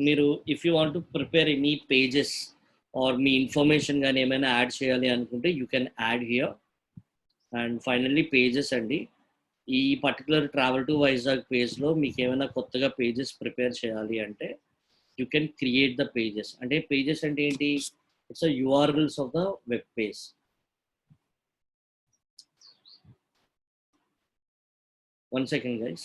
మీరు if you want to prepare any pages or me information కానీ ఏమైనా add చేయాలి అనుకుంటే you can add here. And finally pages అండి, ఈ particular travel to Vizag పేజ్లో మీకు ఏమైనా కొత్తగా పేజెస్ ప్రిపేర్ చేయాలి అంటే you can create the pages. అంటే పేజెస్ అంటే ఏంటి? It's URLs of the web page. One second guys.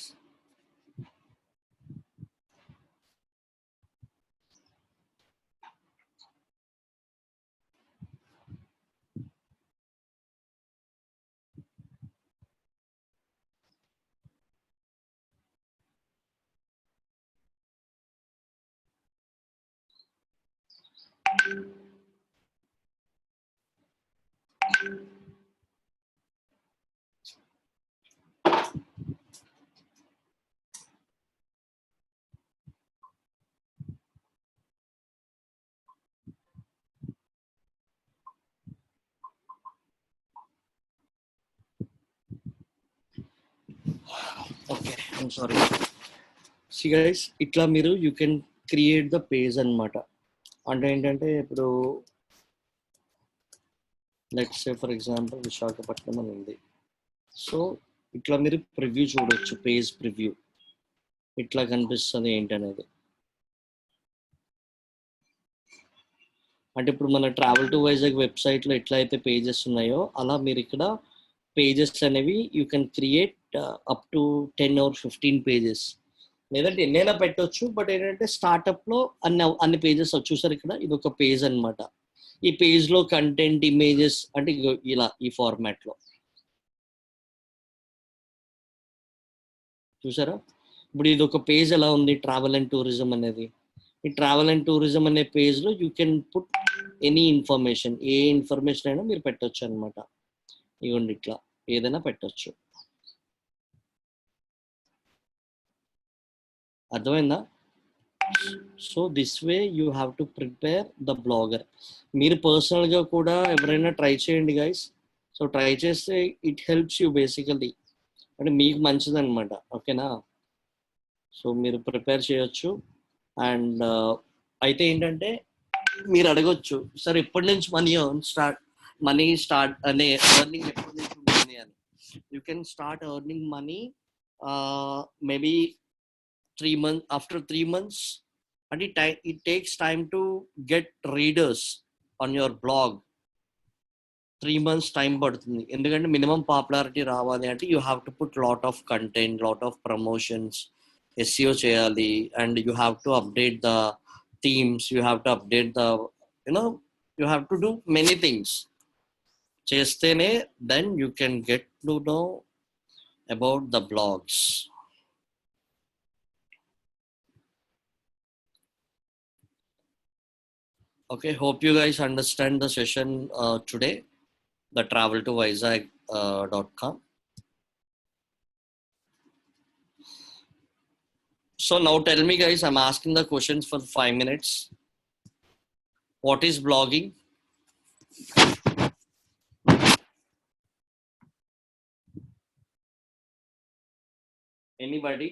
Okay, I'm sorry. C guys, ఇట్లా మీరు you can create the page అన్నమాట. అంటే ఏంటంటే ఇప్పుడు let's say for example Visakhapatnam అని ఉంది. సో ఇట్లా మీరు ప్రివ్యూ చూడొచ్చు, పేజ్ ప్రివ్యూ ఇట్లా కనిపిస్తుంది ఏంటనేది. అంటే ఇప్పుడు మన ట్రావెల్ టు వైజాగ్ వెబ్సైట్లో ఎట్లా అయితే పేజెస్ ఉన్నాయో అలా మీరు ఇక్కడ పేజెస్ అనేవి you can create up to 10 or 15 pages, లేదంటే ఎన్నైనా పెట్టవచ్చు. బట్ ఏంటంటే స్టార్టప్లో అన్ని పేజెస్ చూసారు ఇక్కడ, ఇది ఒక పేజ్ అనమాట. ఈ పేజ్లో కంటెంట్, ఇమేజెస్ అంటే ఇలా ఈ ఫార్మాట్లో చూసారా. ఇప్పుడు ఇది ఒక పేజ్ ఎలా ఉంది, ట్రావెల్ అండ్ టూరిజం అనేది. ఈ ట్రావెల్ అండ్ టూరిజం అనే పేజ్లో you can put any information, A information అయినా మీరు పెట్టవచ్చు అనమాట. ఇవ్వండి ఇట్లా ఏదైనా పెట్టచ్చు. అర్థమైందా? So this way you have to prepare the blogger. మీరు పర్సనల్గా కూడా ఎవరైనా ట్రై చేయండి గైస్. సో ట్రై చేస్తే ఇట్ హెల్ప్స్ యూ బేసికలీ, అంటే మీకు మంచిది అనమాట. ఓకేనా? సో మీరు ప్రిపేర్ చేయొచ్చు. అండ్ అయితే ఏంటంటే మీరు అడగొచ్చు, సార్ ఎప్పటి నుంచి మనీ స్టార్ట్ అనే ఎర్నింగ్ ఎప్పటి నుంచి ఉంటుంది అని. You can start earning money maybe 3 months, after 3 months. And it takes time to get readers on your blog. 3 months time పడుతుంది. ఎందుకంటే మినిమం పాపులారిటీ రావాలి అంటే you have to put lot of content, lot of promotions, SEO చేయాలి. And you have to update the themes, you have to update the you have to do many things. చేస్తేనే then you can get to know about the blogs. Okay, hope you guys understand the session today, the travel to Vizag.com. So now tell me guys, I'm asking the questions for 5 minutes. What is blogging? Anybody?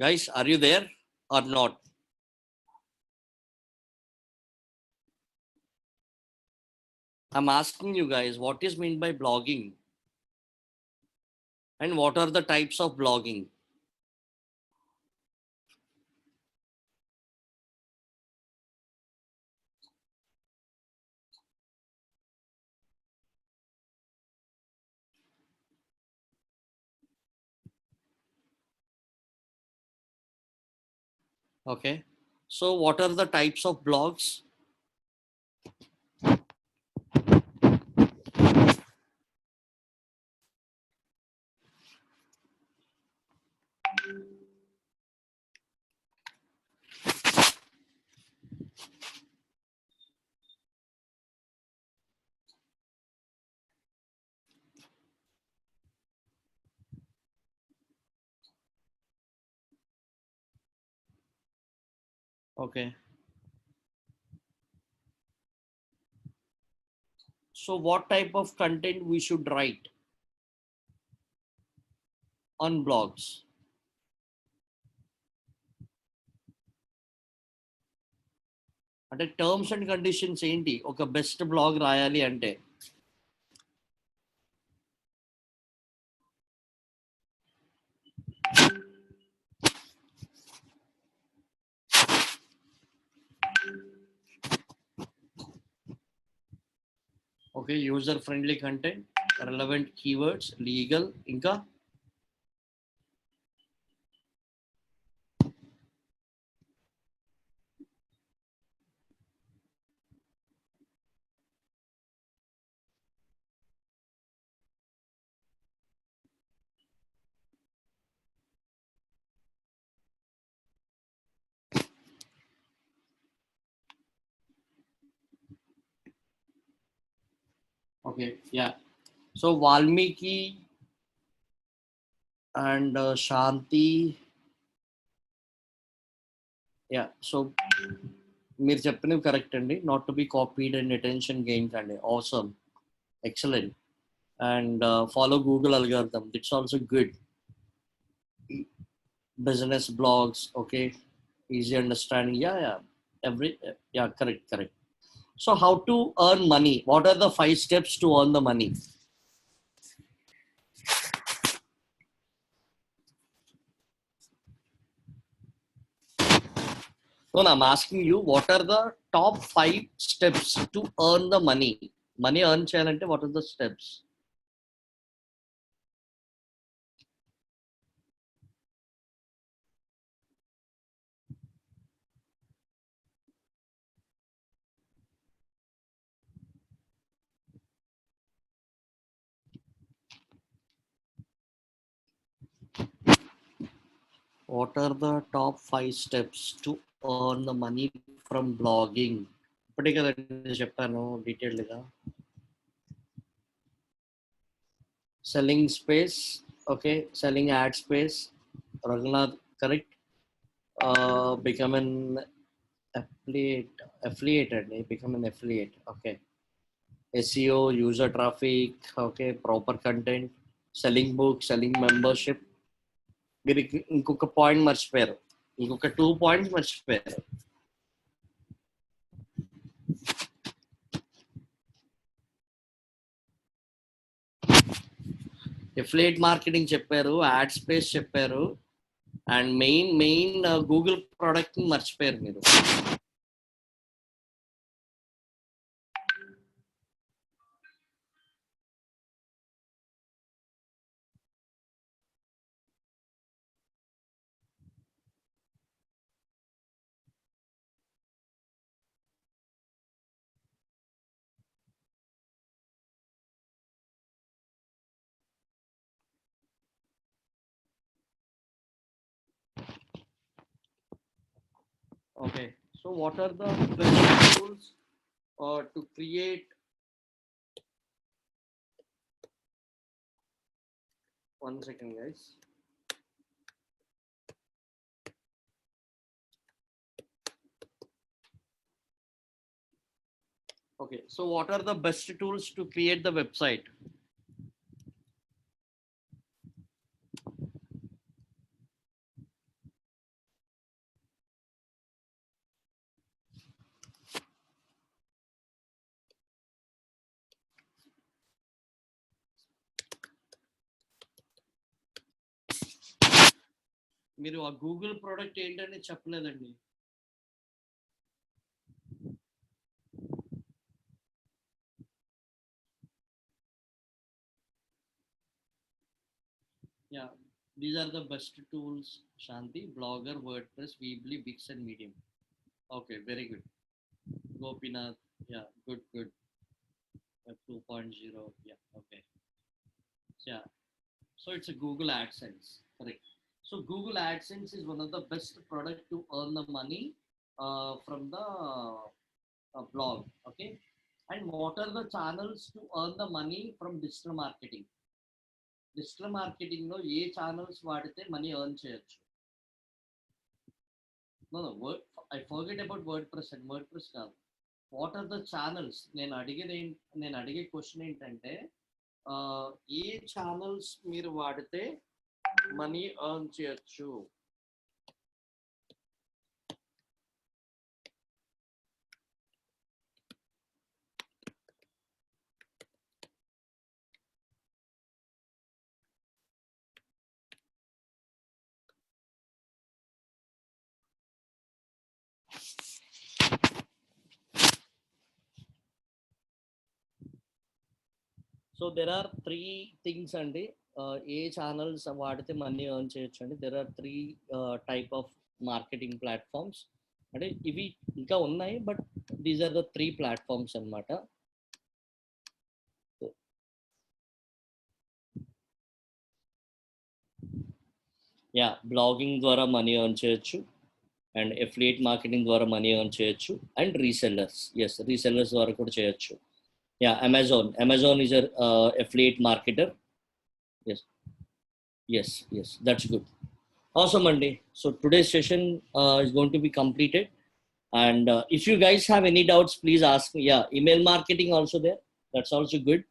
Guys, are you there or not? I'm asking you guys, what is meant by blogging? And what are the types of blogging? Okay. So what are the types of blogs? Okay. So what type of content we should write on blogs? అంటే terms and conditions ఏంటి ఒక best blog రాయాలి అంటే? Okay, user friendly content, relevant keywords, legal, ఇంకా okay yeah. So Valmiki and Shanti, yeah. So మీరు చెప్పినవి correct అండి. Not to be copied and attention gains అండి. Awesome, excellent. And follow Google algorithm, it's also good. Business blogs, okay, easy understanding, yeah, every, yeah, correct. So how to earn money? What are the 5 steps to earn the money? So I'm asking you, what are the top 5 steps to earn the money? Money earn cheyalante, what are the steps? What are the top 5 steps to earn the money from blogging? ఇప్పటికే కదండి చెప్పాను డీటెయిల్డ్గా. Selling space, okay, selling ad space, Raghunath, correct. Become an affiliate, become an affiliate, okay. SEO, user traffic, okay, proper content, selling books, selling membership. మీరు ఇంకొక point మర్చిపోయారు, ఇంకొక 2 points మర్చిపోయారు. Affiliate marketing చెప్పారు, యాడ్ స్పేస్ చెప్పారు, and main Google product మర్చిపోయారు మీరు. Okay, so what are the best tools to create? One second, guys. Okay, so what are the best tools to create the website? మీరు ఆ Google product ఏంటని చెప్పలేదండి. Yeah, These are the best tools, Shanti. Blogger, WordPress, Weebly, Wix, and Medium. Okay, very good. Gopinath, yeah, good, good. 2.0, yeah, okay. Yeah, so it's a Google AdSense, correct. So Google AdSense is one of the best product to earn the money from the blog, okay. And what are the channels to earn the money from digital marketing? Digital marketing లో ఏ channels వాడితే money earn చేయొచ్చు? No, no, I forget about WordPress and WordPress కాదు. What are the channels? నేను అడిగే question ఏంటంటే ఏ channels మీరు వాడితే మనీ ఎర్న్ చేయొచ్చు? సో దెర్ ఆర్ 3 థింగ్స్ అండి. ఏ ఛానల్స్ వాడితే మనీ ఎర్న్ చేయొచ్చు అండి. There are 3 type of marketing platforms. అంటే ఇవి ఇంకా ఉన్నాయి, but these are the 3 platforms అన్నమాట. యా, బ్లాగింగ్ ద్వారా మనీ ఎర్న్ చేయొచ్చు, అండ్ ఎఫిలియేట్ మార్కెటింగ్ ద్వారా మనీ ఎర్న్ చేయొచ్చు, అండ్ రీసెల్లర్స్, ఎస్, రీసెల్లర్స్ ద్వారా కూడా చేయొచ్చు. Yeah, Amazon is a affiliate marketer. Yes, yes, that's good. Awesome, Andy. So today's session is going to be completed, and if you guys have any doubts, please ask me. Yeah, email marketing also there, that's also good.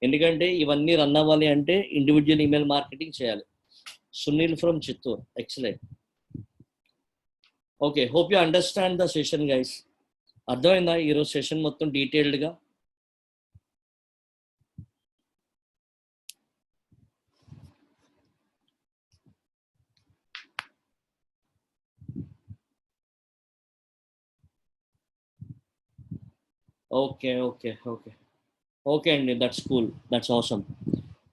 ఎందుకంటే ఇవన్నీ run అవ్వాలి అంటే individual email marketing చేయాలి. Sunil from Chittoor, excellent. Okay, hope you understand the session guys. అర్థమైందా ఈరోజు session మొత్తం డీటెయిల్డ్గా? Okay, Andy, that's cool. That's awesome.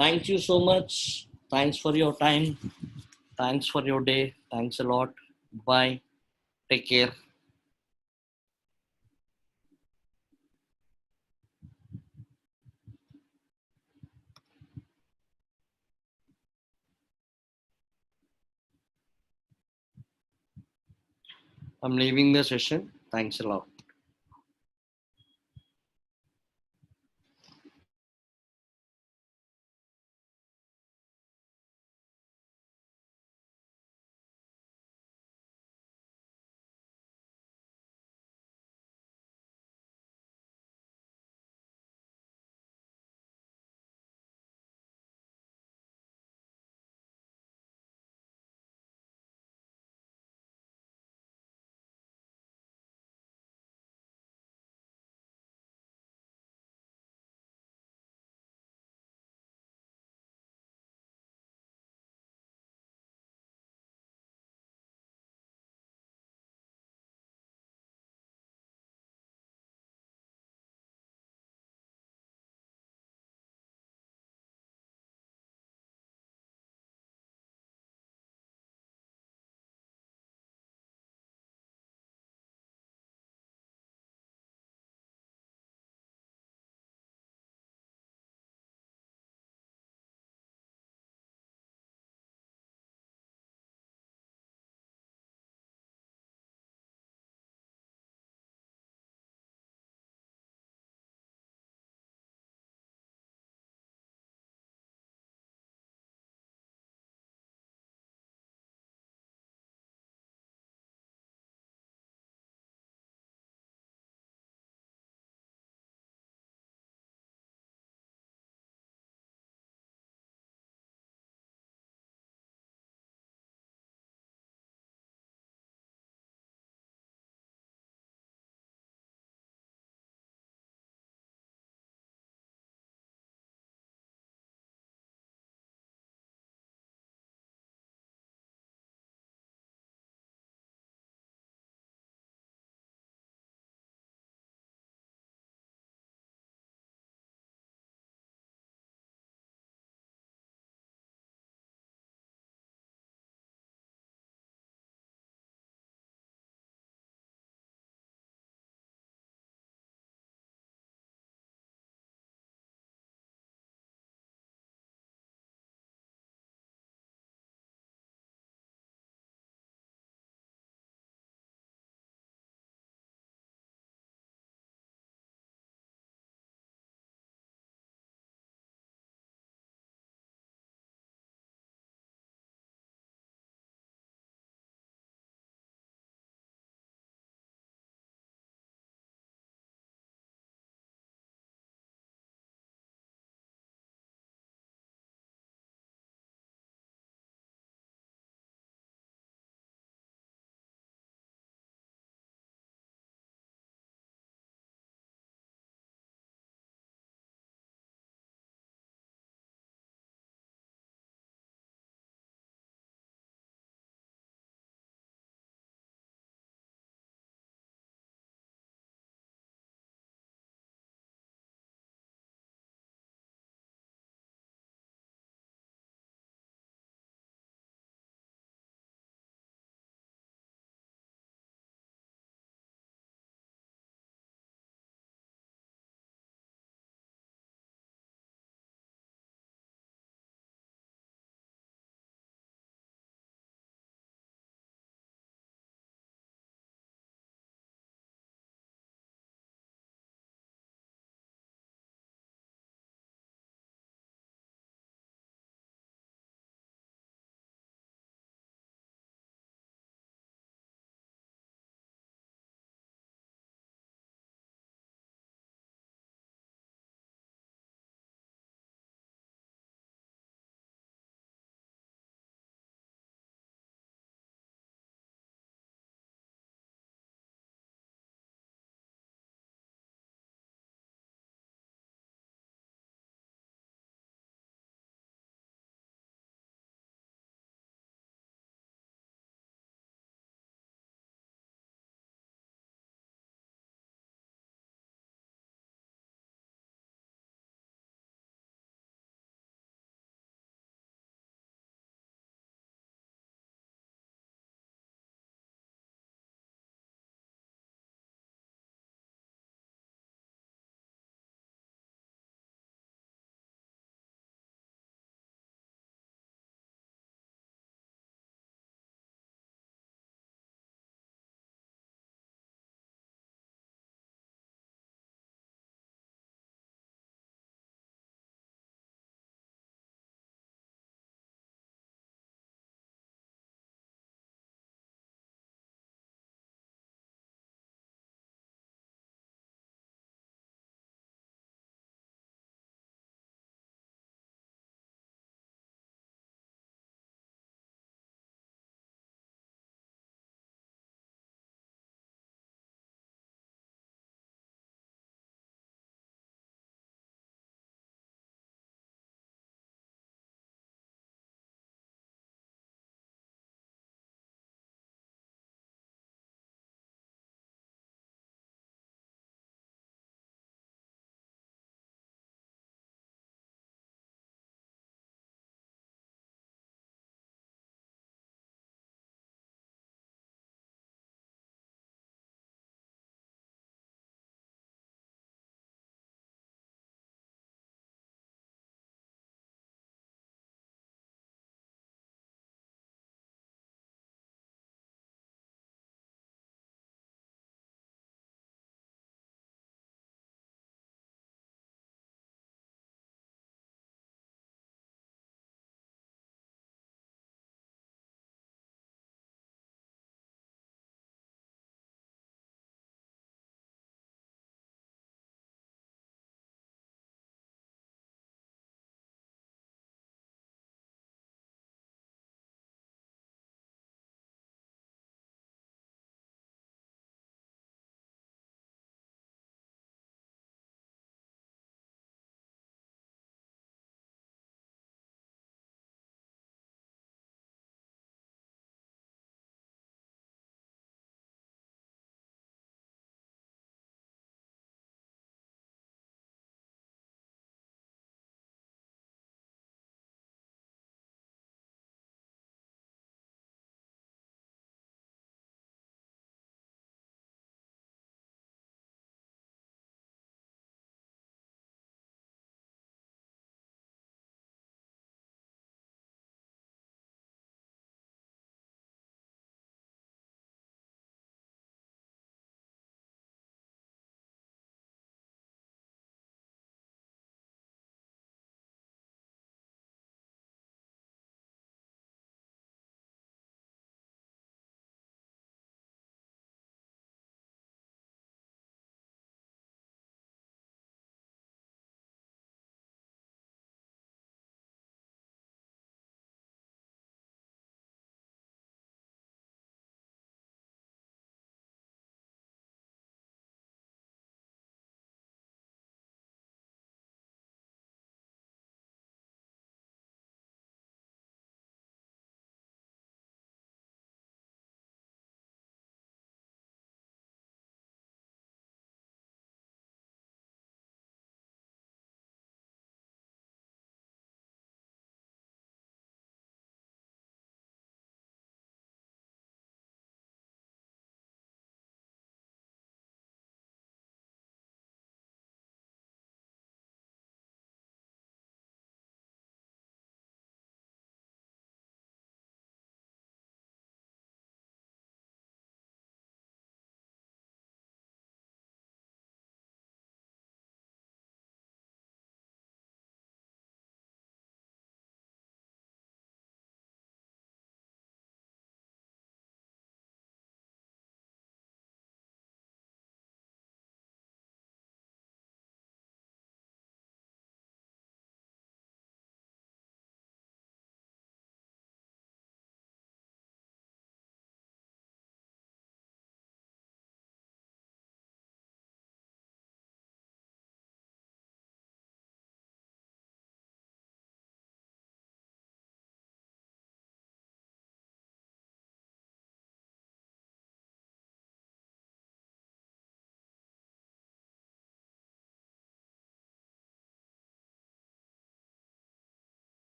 Thank you so much. Thanks for your time. Thanks for your day. Thanks a lot. Bye. Take care. I'm leaving the session. Thanks a lot.